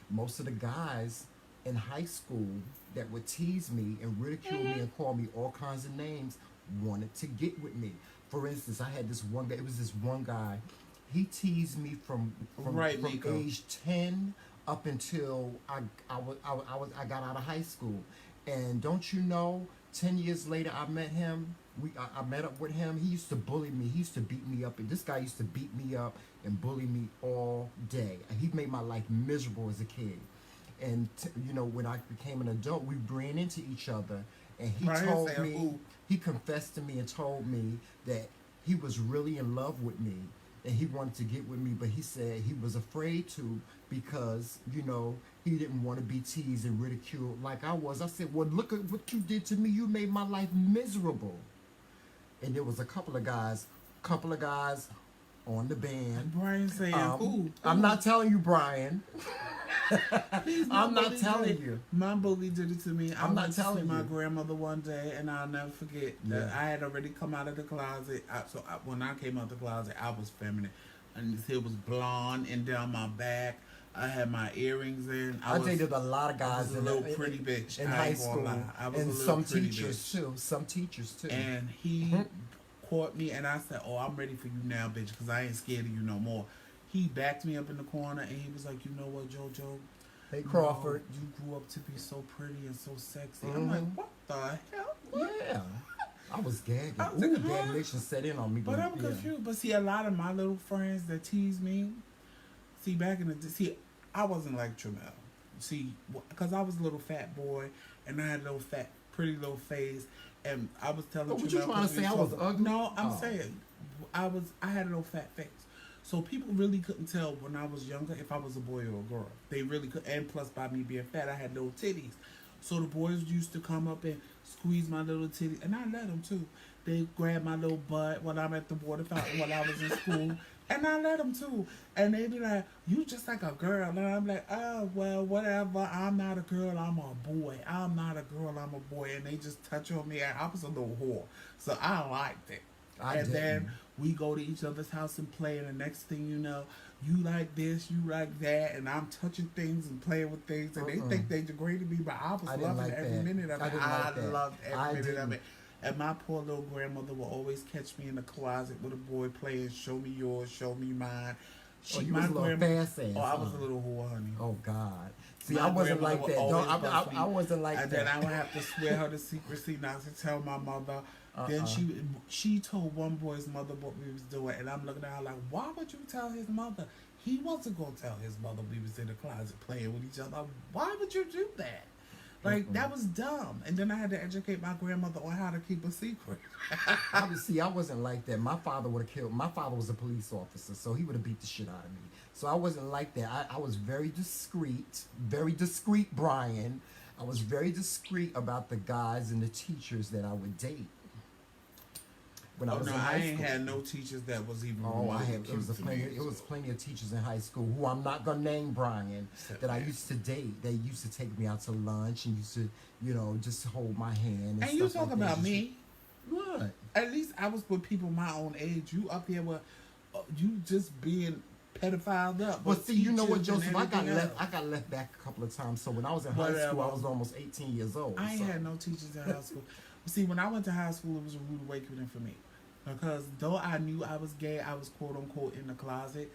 Speaker 2: most of the guys in high school that would tease me and ridicule me and call me all kinds of names wanted to get with me. For instance, I had this one guy. It was this one guy. He teased me from
Speaker 1: Right, Nico.
Speaker 2: age 10 up until I got out of high school. And don't you know, 10 years later I met him. I met up with him. He used to bully me. He used to beat me up. And this guy used to beat me up and bully me all day. And he made my life miserable as a kid. And when I became an adult, we ran into each other. And he
Speaker 1: Brian
Speaker 2: told
Speaker 1: said,
Speaker 2: me,
Speaker 1: "Ooh."
Speaker 2: he confessed to me and told me that he was really in love with me. And he wanted to get with me, but he said he was afraid to because, he didn't want to be teased and ridiculed like I was. I said, well, look at what you did to me. You made my life miserable. And there was a couple of guys on the band.
Speaker 1: And Brian saying, "Who?
Speaker 2: I'm not telling you, Brian. I'm not
Speaker 1: bully
Speaker 2: telling
Speaker 1: did it.
Speaker 2: you.
Speaker 1: My bully did it to me. I
Speaker 2: I'm not
Speaker 1: went to see
Speaker 2: telling
Speaker 1: my
Speaker 2: you.
Speaker 1: grandmother one day, and I'll never forget that
Speaker 2: Yeah.
Speaker 1: I had already come out of the closet. When I came out the closet, I was feminine, and it was blonde and down my back. I had my earrings in.
Speaker 2: I dated a lot of
Speaker 1: I
Speaker 2: guys
Speaker 1: was a
Speaker 2: in
Speaker 1: little pretty bitch.
Speaker 2: in
Speaker 1: I
Speaker 2: high
Speaker 1: ain't gonna
Speaker 2: school,
Speaker 1: lie. I was a
Speaker 2: and
Speaker 1: little
Speaker 2: some
Speaker 1: pretty
Speaker 2: teachers
Speaker 1: bitch.
Speaker 2: too. Some teachers too.
Speaker 1: And he caught me, and I said, "Oh, I'm ready for you now, bitch, because I ain't scared of you no more." He backed me up in the corner, and he was like, "You know what, JoJo?
Speaker 2: Hey Crawford.
Speaker 1: You grew up to be so pretty and so sexy." I'm
Speaker 2: Mm-hmm.
Speaker 1: like, "What the hell?" What?
Speaker 2: Yeah. I was gagging.
Speaker 1: I was
Speaker 2: Ooh,
Speaker 1: like, huh?
Speaker 2: gagnation set in on me.
Speaker 1: But I'm
Speaker 2: yeah.
Speaker 1: confused. But see, a lot of my little friends that tease me, see, back in the see, I wasn't like Tramel. See, because I was a little fat boy, and I had a little fat, pretty little face, and I was telling
Speaker 2: But what
Speaker 1: Tramel,
Speaker 2: you trying to say? I was ugly?
Speaker 1: No, I'm
Speaker 2: Oh.
Speaker 1: saying I had a little fat face. So people really couldn't tell when I was younger if I was a boy or a girl. They really could, and plus by me being fat, I had little titties. So the boys used to come up and squeeze my little titties, and I let them too. They grab my little butt when I'm at the water fountain when I was in school, and I let them too. And they be like, "You just like a girl," and I'm like, "Oh well, whatever. I'm not a girl. I'm a boy. I'm not a girl. I'm a boy." And they just touch on me. And I was a little whore, so I liked it. Then we go to each other's house and play, and the next thing you know, you like this, you like that, and I'm touching things and playing with things, and they think they degraded me, but I was loving
Speaker 2: like
Speaker 1: every
Speaker 2: that.
Speaker 1: minute of it.
Speaker 2: I
Speaker 1: Loved every minute of
Speaker 2: didn't.
Speaker 1: it. And my poor little grandmother will always catch me in the closet with a boy playing, "Show me yours, show me mine."
Speaker 2: You was a little fast ass.
Speaker 1: Oh, I was a little whore, honey.
Speaker 2: Oh God. See,
Speaker 1: My
Speaker 2: I wasn't
Speaker 1: grandmother
Speaker 2: like
Speaker 1: would
Speaker 2: that.
Speaker 1: always
Speaker 2: Don't,
Speaker 1: bust me.
Speaker 2: I wasn't like
Speaker 1: And
Speaker 2: that.
Speaker 1: then I would have to swear her the secrecy not to tell my mother. Then she told one boy's mother what we was doing, and I'm looking at her like, "Why would you tell his mother? He wasn't gonna tell his mother we was in the closet playing with each other. Why would you do that? Like that was dumb." And then I had to educate my grandmother on how to keep a secret.
Speaker 2: I wasn't like that. My father would have killed. My father was a police officer, so he would have beat the shit out of me. So I wasn't like that. I was very discreet, Brian. I was very discreet about the guys and the teachers that I would date. When I was in high
Speaker 1: I ain't
Speaker 2: school.
Speaker 1: had no teachers that was even.
Speaker 2: Oh, I had.
Speaker 1: cute to me,
Speaker 2: It was plenty of teachers in high school who I'm not gonna name, Brian, that I used to date. They used to take me out to lunch and used to, just hold my hand.
Speaker 1: And you
Speaker 2: stuff
Speaker 1: talk
Speaker 2: like that.
Speaker 1: about me.
Speaker 2: What?
Speaker 1: At least I was with people my own age. You up here with you just being pedophiled up.
Speaker 2: But see, you know what,
Speaker 1: teachers and
Speaker 2: Joseph? I
Speaker 1: everything
Speaker 2: got left back a couple of times. So when I was in high school, I was almost 18 years old.
Speaker 1: I ain't had no teachers in high school. See, when I went to high school, it was a rude awakening for me. Because though I knew I was gay, I was quote unquote in the closet.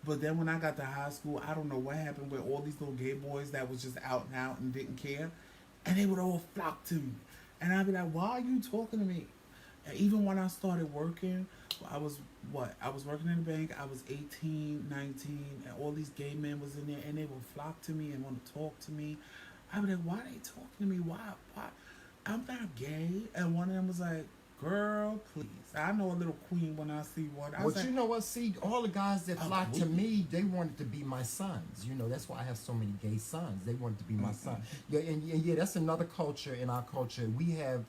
Speaker 1: But then when I got to high school, I don't know what happened with all these little gay boys that was just out and out and didn't care. And they would all flock to me. And I'd be like, "Why are you talking to me?" And even when I started working, I was working in the bank. I was 18, 19, and all these gay men was in there, and they would flock to me and want to talk to me. I'd be like, "Why are they talking to me? Why? I'm not gay." And one of them was like, "Girl, please." I know a little queen when I see one.
Speaker 2: But you know what? See, all the guys that flocked to me, they wanted to be my sons. That's why I have so many gay sons. They wanted to be my son. Yeah, and that's another culture in our culture. We have,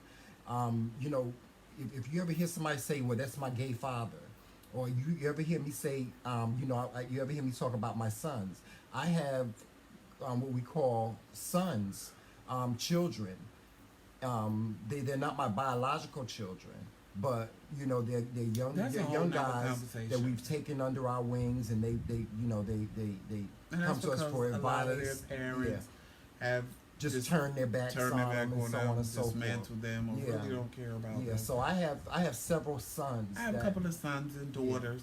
Speaker 2: if you ever hear somebody say, "Well, that's my gay father," or you ever hear me say, you ever hear me talk about my sons, I have what we call sons, children. They're not my biological children, but they're young guys that we've taken under our wings, and they come to us for advice.
Speaker 1: A lot of their parents have
Speaker 2: just turn their backs on them and so on and so forth.
Speaker 1: Dismantle them or really don't care about them.
Speaker 2: Yeah, so I have several sons.
Speaker 1: I have a couple of sons and daughters.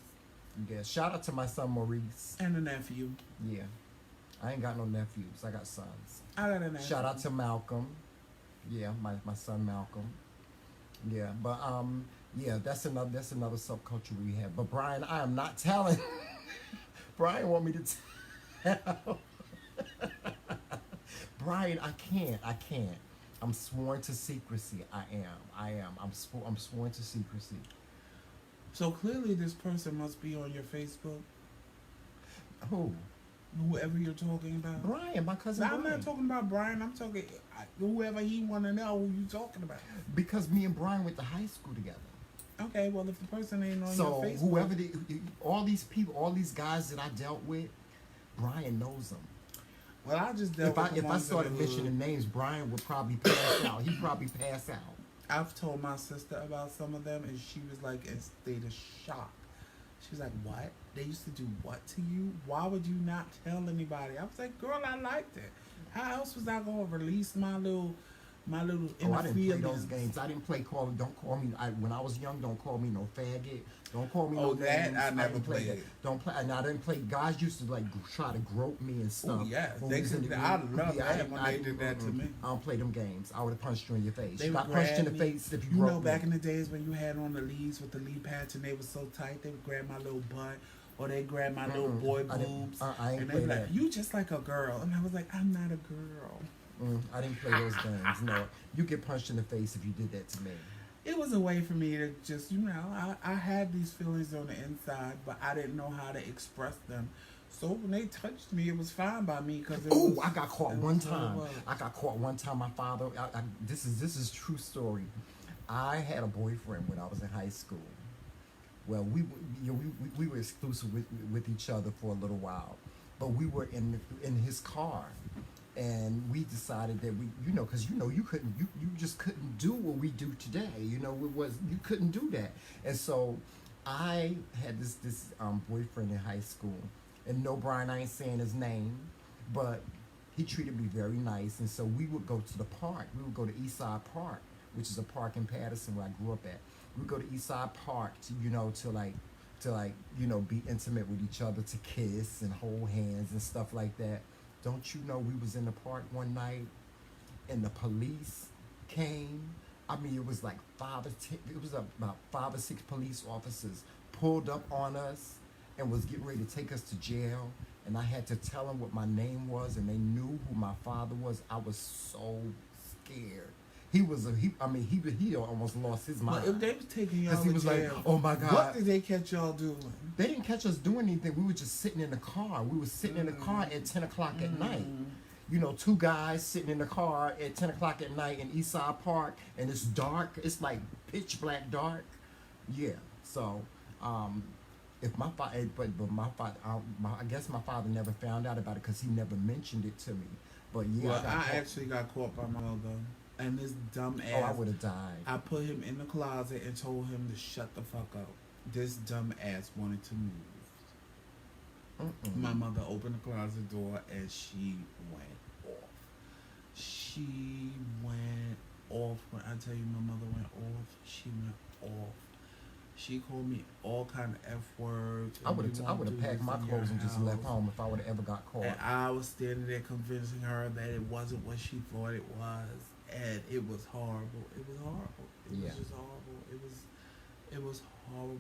Speaker 2: Yeah, shout out to my son Maurice.
Speaker 1: And a nephew.
Speaker 2: Yeah. I ain't got no nephews. I got sons.
Speaker 1: I got a nephew.
Speaker 2: Shout out to Malcolm. Yeah, my son Malcolm. Yeah, but that's another subculture we have. But Brian, I am not telling. Brian want me to tell. Brian, I can't. I'm sworn to secrecy. I am. I'm sworn to secrecy.
Speaker 1: So clearly this person must be on your Facebook.
Speaker 2: Who?
Speaker 1: Whoever you're talking about.
Speaker 2: Brian, my cousin
Speaker 1: Now,
Speaker 2: Brian.
Speaker 1: I'm not talking about Brian. I'm talking whoever he want to know who you talking about.
Speaker 2: Because me and Brian went to high school together.
Speaker 1: Okay, well, if the person ain't on
Speaker 2: so
Speaker 1: your Facebook.
Speaker 2: Whoever all these people, all these guys that I dealt with, Brian knows them.
Speaker 1: Well, I just dealt with
Speaker 2: if I started mentioning names, Brian would probably pass out. He'd probably pass out.
Speaker 1: I've told my sister about some of them, and she was like in state of shock. She was like, what? They used to do what to you? Why would you not tell anybody? I was like, girl, I liked it. How else was I gonna release my little
Speaker 2: Oh,
Speaker 1: inner
Speaker 2: I didn't play those
Speaker 1: feelings?
Speaker 2: games. I didn't play call. Don't call me. When I was young, don't call me no faggot. Don't call me
Speaker 1: Oh,
Speaker 2: no
Speaker 1: that
Speaker 2: names.
Speaker 1: I
Speaker 2: I
Speaker 1: never
Speaker 2: didn't play that.
Speaker 1: played.
Speaker 2: Don't play. And I didn't play. Guys used to like try to grope me and
Speaker 1: Oh
Speaker 2: stuff.
Speaker 1: yes,
Speaker 2: when
Speaker 1: they
Speaker 2: we was in
Speaker 1: could.
Speaker 2: the
Speaker 1: I
Speaker 2: room.
Speaker 1: love
Speaker 2: Yeah,
Speaker 1: that when they did that to me.
Speaker 2: I don't play them games. I would have punched you in your face.
Speaker 1: They
Speaker 2: You
Speaker 1: would
Speaker 2: got punched in
Speaker 1: grab
Speaker 2: the
Speaker 1: me.
Speaker 2: face if you
Speaker 1: You know,
Speaker 2: groped
Speaker 1: back
Speaker 2: me.
Speaker 1: in the days when you had on the leaves with the lead patch and they were so tight, they would grab my little butt or they grab my little boy
Speaker 2: I didn't.
Speaker 1: boobs
Speaker 2: I ain't
Speaker 1: and they
Speaker 2: play
Speaker 1: be
Speaker 2: that.
Speaker 1: like, "You just like a girl," and I was like, "I'm not a girl."
Speaker 2: I didn't play those games. No, you get punched in the face if you did that to me.
Speaker 1: It was a way for me to just, I had these feelings on the inside, but I didn't know how to express them. So when they touched me, it was fine by me because it was.
Speaker 2: Oh, I got caught
Speaker 1: it
Speaker 2: one
Speaker 1: was what it
Speaker 2: time.
Speaker 1: was.
Speaker 2: I got caught one time. My father. This is true story. I had a boyfriend when I was in high school. Well, we were exclusive with each other for a little while, but we were in his car, and we decided that because you just couldn't do what we do today. You couldn't do that, and so I had this boyfriend in high school, and no, Brian, I ain't saying his name, but he treated me very nice, and so we would go to the park. We would go to Eastside Park, which is a park in Patterson where I grew up at. We would go to Eastside Park to be intimate with each other, to kiss and hold hands and stuff like that. Don't you know we was in the park one night and the police came? I mean, it was like about 5 or 6 police officers pulled up on us and was getting ready to take us to jail. And I had to tell them what my name was, and they knew who my father was. I was so scared. He almost lost his mind.
Speaker 1: But if they was taking y'all
Speaker 2: Because he
Speaker 1: to
Speaker 2: was
Speaker 1: jail,
Speaker 2: like, oh my God.
Speaker 1: what did they catch y'all doing?
Speaker 2: They didn't catch us doing anything. We were just sitting in the car. We were sitting in the car at 10 o'clock at night. 2 guys sitting in the car at 10 o'clock at night in Eastside Park, and it's dark. It's like pitch black dark. Yeah. So, if my father, but my father, I guess my father never found out about it because he never mentioned it to me. But yeah,
Speaker 1: Well, I actually got caught by my mother. And this dumb ass.
Speaker 2: Oh, I would have died.
Speaker 1: I put him in the closet and told him to shut the fuck up. This dumb ass wanted to move. My mother opened the closet door and she went off. She went off. When I tell you my mother went off, she went off. She called me all kind of F words.
Speaker 2: I would have packed my clothes and just left home if I would have ever got caught.
Speaker 1: And I was standing there convincing her that it wasn't what she thought it was. And it was horrible. It was horrible. It was just horrible. It was horrible.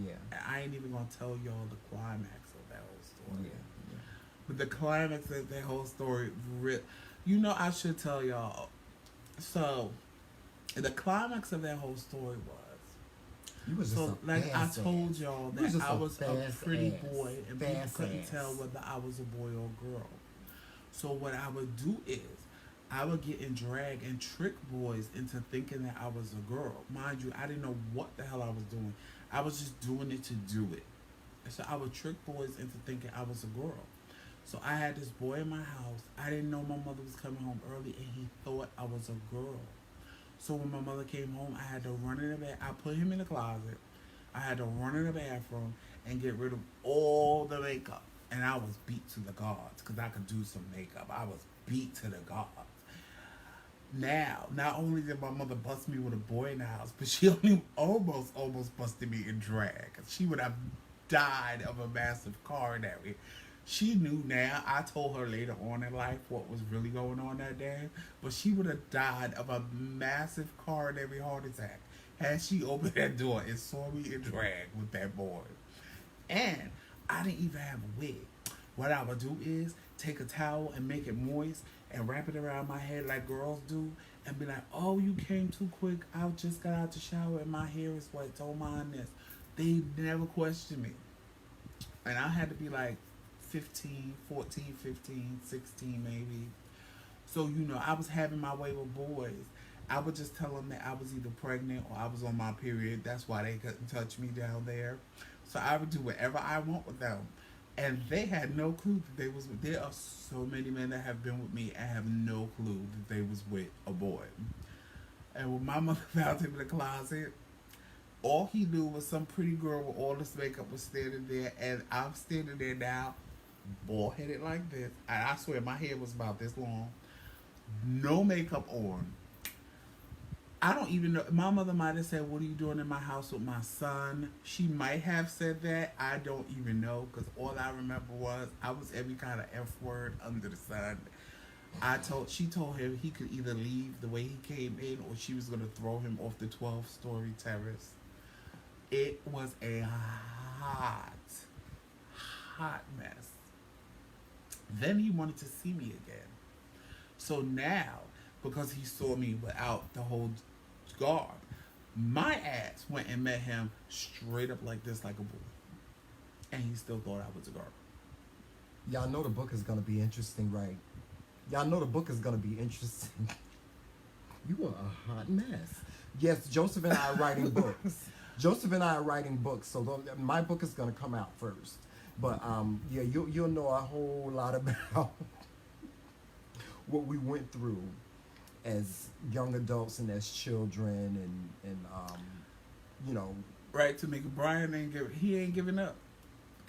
Speaker 2: Yeah.
Speaker 1: And I ain't even gonna tell y'all the climax of that whole story.
Speaker 2: Yeah.
Speaker 1: But the climax of that whole story, I should tell y'all. So, the climax of that whole story was.
Speaker 2: You was just
Speaker 1: so, like I told y'all that I was a pretty boy, and people couldn't tell whether I was a boy or a girl. So what I would do is, I would get in drag and trick boys into thinking that I was a girl. Mind you, I didn't know what the hell I was doing. I was just doing it to do it. So I would trick boys into thinking I was a girl. So I had this boy in my house. I didn't know my mother was coming home early, and he thought I was a girl. So when my mother came home, I had to run in the bath. I put him in the closet. I had to run in the bathroom and get rid of all the makeup. And I was beat to the gods because I could do some makeup. I was beat to the gods. Now, not only did my mother bust me with a boy in the house, but she only almost busted me in drag. She would have died of a massive coronary. She knew now. I told her later on in life what was really going on that day, but she would have died of a massive coronary heart attack had she opened that door and saw me in drag with that boy. And I didn't even have a wig. What I would do is take a towel and make it moist and wrap it around my head like girls do and be like, oh, you came too quick. I just got out the shower and my hair is wet. Don't mind this. They never questioned me. And I had to be like 15, 14, 15, 16 maybe. So, I was having my way with boys. I would just tell them that I was either pregnant or I was on my period. That's why they couldn't touch me down there. So I would do whatever I want with them. And they had no clue that they was with. There are so many men that have been with me and have no clue that they was with a boy. And when my mother found him in the closet, All he knew was some pretty girl with all this makeup was standing there, and I'm standing there now, bald headed like this. And I swear my hair was about this long, no makeup on. I don't even know. My mother might have said, "What are you doing in my house with my son?" She might have said that. I don't even know because all I remember was I was every kind of F word under the sun. She told him he could either leave the way he came in or she was gonna throw him off the 12-story terrace. It was a hot, hot mess. Then he wanted to see me again. So now, because he saw me without the whole garb, my ass went and met him straight up like this, like a boy. And he still thought I was a garb.
Speaker 2: Y'all know the book is gonna be interesting, right? Y'all know the book is gonna be interesting. You are a hot mess. Yes, Joseph and I are writing books. Joseph and I are writing books, so my book is gonna come out first. But yeah, you'll know a whole lot about what we went through as young adults and as children, and you know.
Speaker 1: Right, to make Brian he ain't giving up.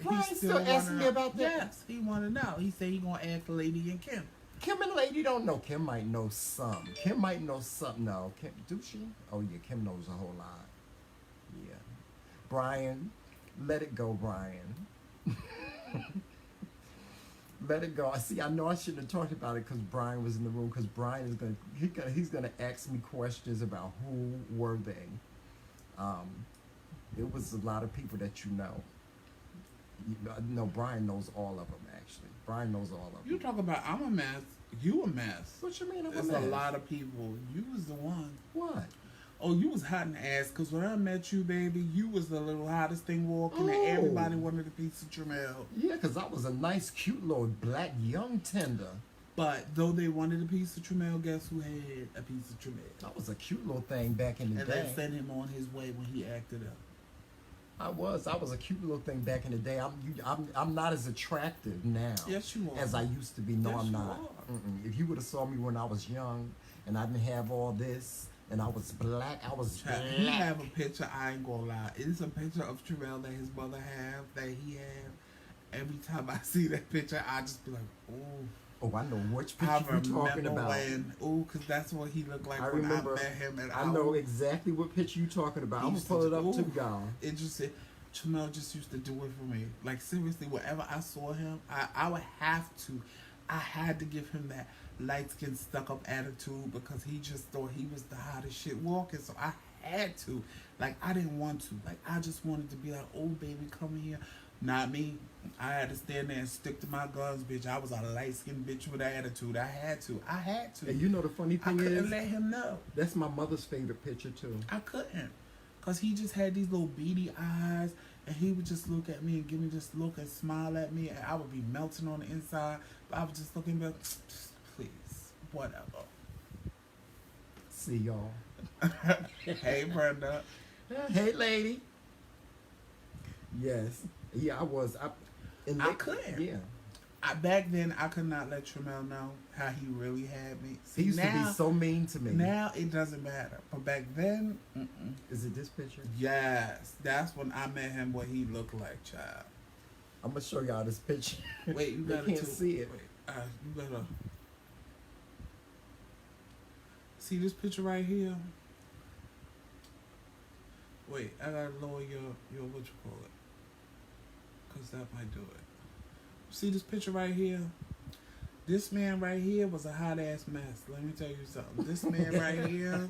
Speaker 2: Brian still asking me about that.
Speaker 1: Yes, he want to know. He said he gonna ask Lady and Kim.
Speaker 2: Kim and Lady don't know. Kim might know some. Kim might know something. No, Kim, do she? Oh yeah, Kim knows a whole lot. Yeah, Brian, let it go, Brian. Let it go. See, I know I shouldn't have talked about it because Brian was in the room. Because Brian is he's gonna ask me questions about who were they. It was a lot of people that you know. No, Brian knows all of them actually. Brian knows all of them.
Speaker 1: You talk about I'm a mess. You a mess.
Speaker 2: What you mean I'm a
Speaker 1: There's
Speaker 2: mess?
Speaker 1: a lot of people. You was the one.
Speaker 2: What?
Speaker 1: Oh, you was hot in the ass because when I met you, baby, you was the little hottest thing walking, and
Speaker 2: Oh.
Speaker 1: everybody wanted a piece of Tramel.
Speaker 2: Yeah, because I was a nice, cute little black young tender.
Speaker 1: But though they wanted a piece of Tramel, guess who had a piece of Tramel?
Speaker 2: I was a cute little thing back in the
Speaker 1: And
Speaker 2: day.
Speaker 1: they sent him on his way when he acted up.
Speaker 2: I was a cute little thing back in the day. I'm not as attractive now.
Speaker 1: Yes, you are.
Speaker 2: As I used to be. No,
Speaker 1: Yes,
Speaker 2: I'm
Speaker 1: you
Speaker 2: not.
Speaker 1: are.
Speaker 2: If you would have saw me when I was young and I didn't have all this and I was black, I was black.
Speaker 1: He have a picture, I ain't gonna lie. It's a picture of Tramel that his mother have, that he have. Every time I see that picture, I just be like, ooh.
Speaker 2: Oh, I know which
Speaker 1: I
Speaker 2: picture you're talking about.
Speaker 1: Because that's what he looked like
Speaker 2: I
Speaker 1: when
Speaker 2: remember,
Speaker 1: I met him. And
Speaker 2: I know exactly what picture you're talking about. I'm going to pull it up too, y'all.
Speaker 1: It just said, Tramel just used to do it for me. Like, seriously, wherever I saw him, I would have to. I had to give him that light-skinned, stuck-up attitude because he just thought he was the hottest shit walking. So I had to. Like, I didn't want to. Like, I just wanted to be like, oh, baby, come here. Not me. I had to stand there and stick to my guns, bitch. I was a light-skinned bitch with attitude. I had to.
Speaker 2: And you know the funny
Speaker 1: I
Speaker 2: thing
Speaker 1: couldn't
Speaker 2: is,
Speaker 1: let him know.
Speaker 2: that's my mother's favorite picture too.
Speaker 1: I couldn't. Because he just had these little beady eyes, and he would just look at me and give me this look and smile at me, and I would be melting on the inside. But I was just looking back, please, whatever.
Speaker 2: See y'all.
Speaker 1: Hey, Brenda.
Speaker 2: Hey, lady. Yes. Yeah, I
Speaker 1: couldn't.
Speaker 2: Yeah.
Speaker 1: Back then, I could not let Tramel know how he really had me. See,
Speaker 2: He used to be so mean to me.
Speaker 1: Now, it doesn't matter. But back then,
Speaker 2: Is it this picture?
Speaker 1: yes. That's when I met him, what he looked like, child.
Speaker 2: I'm going to show y'all this picture.
Speaker 1: Wait, you
Speaker 2: They
Speaker 1: gotta
Speaker 2: can't see it.
Speaker 1: Wait, you gotta see this picture right here. Wait, I gotta lower your what you call it, cause that might do it. See this picture right here. This man right here was a hot ass mess. Let me tell you something. This man right here.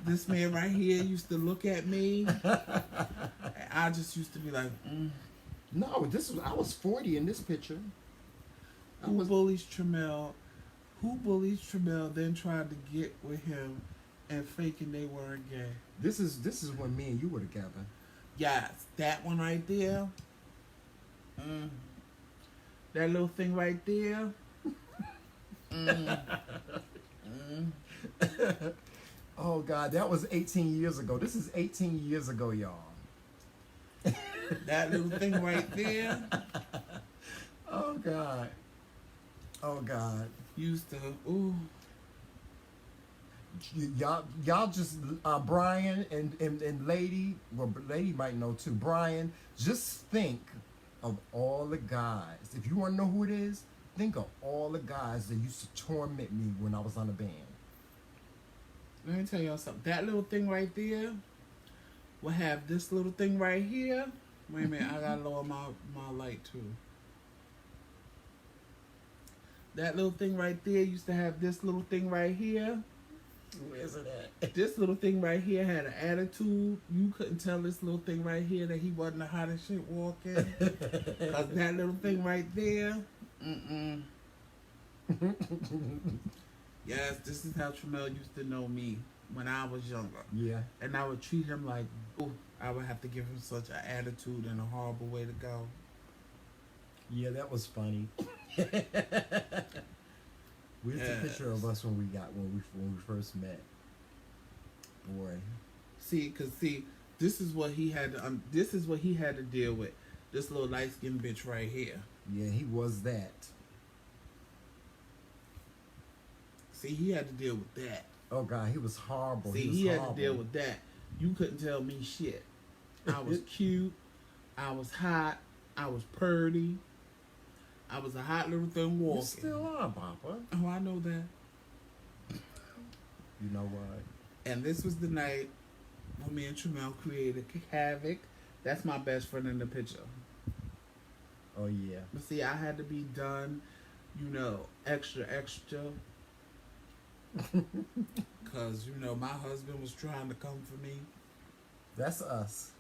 Speaker 1: This man right here used to look at me, and I just used to be like,
Speaker 2: No, I was 40 in this picture.
Speaker 1: Who bullies Tramel? Who bullies Tramel? Then tried to get with him, and faking they weren't gay.
Speaker 2: This is when me and you were together.
Speaker 1: Yes, that one right there. That little thing right there.
Speaker 2: Oh God, that was 18 years ago. This is 18 years ago, y'all.
Speaker 1: That little thing right there.
Speaker 2: Oh God. Oh God.
Speaker 1: Used to, ooh.
Speaker 2: Y'all just Brian and Lady, well, Lady might know too. Brian, just think of all the guys. If you want to know who it is, think of all the guys that used to torment me when I was on the band.
Speaker 1: Let me tell y'all something. That little thing right there will have this little thing right here. Wait a minute, I gotta lower my light too. That little thing right there used to have this little thing right here.
Speaker 2: Where's it at?
Speaker 1: This little thing right here had an attitude. You couldn't tell this little thing right here that he wasn't the hottest shit walking. Cause that little thing right there, Yes, this is how Tramel used to know me when I was younger.
Speaker 2: Yeah.
Speaker 1: And I would treat him like, oh, I would have to give him such an attitude and a horrible way to go.
Speaker 2: Yeah, that was funny. Where's the picture of us when we first met? Boy.
Speaker 1: See, this is what he had to deal with. This little light skinned bitch right here.
Speaker 2: Yeah, he was that.
Speaker 1: See, he had to deal with that.
Speaker 2: Oh God, he was horrible.
Speaker 1: See, he had to deal with that. You couldn't tell me shit. I was cute. I was hot. I was purty. I was a hot little thing walking.
Speaker 2: You still are, Papa.
Speaker 1: Oh, I know that.
Speaker 2: You know what?
Speaker 1: And this was the night when me and Tramel created Havoc. That's my best friend in the picture.
Speaker 2: Oh, yeah.
Speaker 1: But see, I had to be done, extra. Because, my husband was trying to come for me.
Speaker 2: That's us.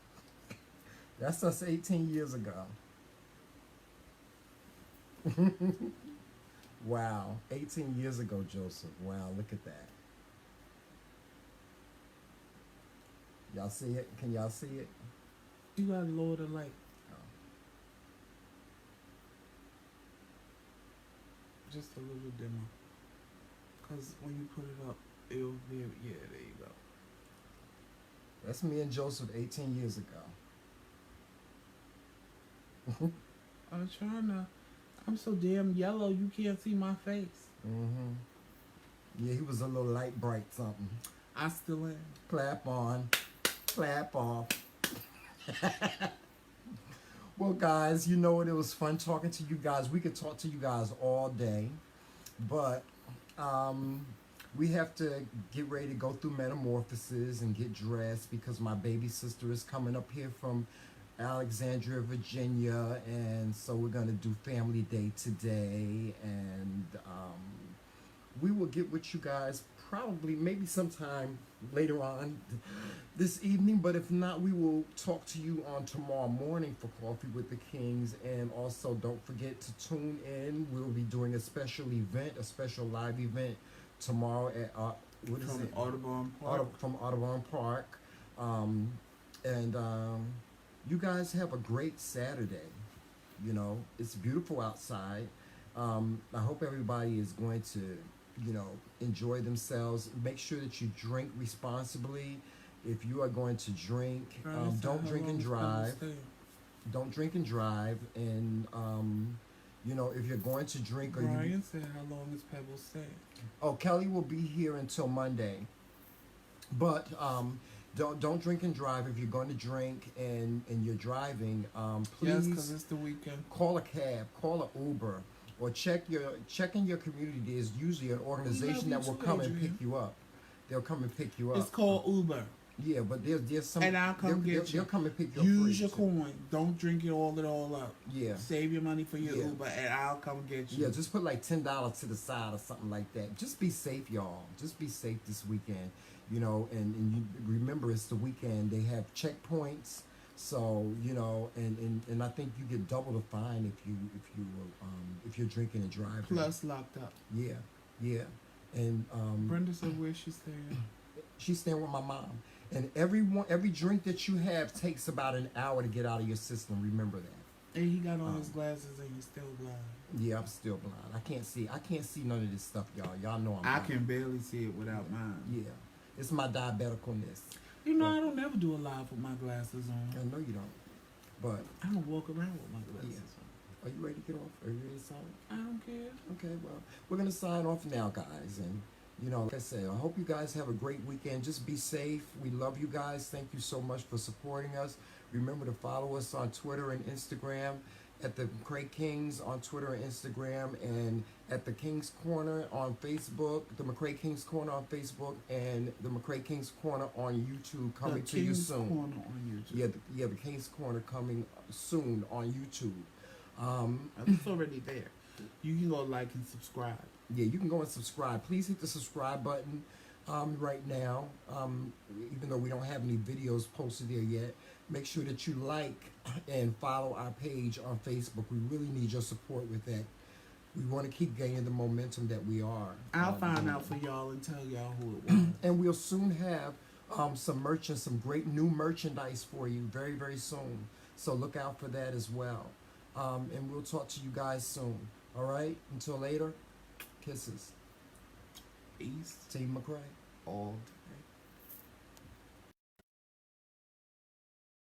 Speaker 2: That's us 18 years ago. Wow. 18 years ago, Joseph. Wow, look at that. Y'all see it? Can y'all see it?
Speaker 1: You gotta lower the light.
Speaker 2: Oh.
Speaker 1: Just a little dimmer. Because when you put it up, it'll be, yeah, there you go.
Speaker 2: That's me and Joseph 18 years ago.
Speaker 1: I'm so damn yellow, you can't see my face.
Speaker 2: Mm-hmm. Yeah, he was a little light bright something.
Speaker 1: I still am.
Speaker 2: Clap on. Clap off. Well, guys, you know what? It was fun talking to you guys. We could talk to you guys all day. But we have to get ready to go through metamorphosis and get dressed because my baby sister is coming up here from Alexandria, Virginia, and so we're going to do family day today, and we will get with you guys probably maybe sometime later on this evening, but if not, we will talk to you on tomorrow morning for Coffee with the Kings. And also don't forget to tune in. We'll be doing a special event, a special live event tomorrow at
Speaker 1: Audubon Park.
Speaker 2: From Audubon Park. You guys have a great Saturday. It's beautiful outside. I hope everybody is going to, enjoy themselves. Make sure that you drink responsibly. If you are going to drink, don't drink and drive. Don't drink and drive. And, if you're going to drink...
Speaker 1: Brian said, how long is Pebble staying?
Speaker 2: Oh, Kelly will be here until Monday. But... Don't drink and drive. If you're going to drink and you're driving, please.
Speaker 1: Yes, because it's the weekend.
Speaker 2: Call a cab, call an Uber, or check in your community. There's usually an organization that will come and pick you up. They'll come and pick you up.
Speaker 1: It's called Uber.
Speaker 2: Yeah, but there's some.
Speaker 1: And I'll come get you.
Speaker 2: They'll come and pick you up.
Speaker 1: Use your coin. Don't drink it all up.
Speaker 2: Yeah.
Speaker 1: Save your money for your Uber, and I'll come get you.
Speaker 2: Yeah, just put like $10 to the side or something like that. Just be safe, y'all. Just be safe this weekend. And you remember it's the weekend. They have checkpoints, so and I think you get double the fine if you're drinking and driving.
Speaker 1: Plus locked up.
Speaker 2: Yeah, and
Speaker 1: Brenda said where she's staying.
Speaker 2: She's staying with my mom. And every drink that you have takes about an hour to get out of your system. Remember that.
Speaker 1: And he got on his glasses and he's still blind.
Speaker 2: Yeah, I'm still blind. I can't see none of this stuff, y'all. Y'all know
Speaker 1: I can barely see it without mine.
Speaker 2: Yeah. It's my diabeticalness.
Speaker 1: I don't never do a live with my glasses on.
Speaker 2: I know you don't. But
Speaker 1: I don't walk around with my glasses on.
Speaker 2: Are you ready to get off? Are you ready to sign?
Speaker 1: I don't care.
Speaker 2: Okay, well, we're going to sign off now, guys. And You know, like I said, I hope you guys have a great weekend. Just be safe. We love you guys. Thank you so much for supporting us. Remember to follow us on Twitter and Instagram at the McCray Kings on Twitter and Instagram, and at the King's Corner on Facebook, the McCray King's Corner on Facebook, and the McCray King's Corner on YouTube coming to you soon.
Speaker 1: Corner on YouTube.
Speaker 2: Yeah, the King's Corner coming soon on YouTube.
Speaker 1: It's already there. You can go like and subscribe.
Speaker 2: Yeah, you can go and subscribe. Please hit the subscribe button right now. Even though we don't have any videos posted there yet, make sure that you like and follow our page on Facebook. We really need your support with that. We want to keep gaining the momentum that we are.
Speaker 1: I'll find out for y'all and tell y'all who it was.
Speaker 2: And we'll soon have some great new merchandise for you very, very soon. So look out for that as well. And we'll talk to you guys soon. All right? Until later, kisses.
Speaker 1: Peace.
Speaker 2: Team McCray.
Speaker 1: All day.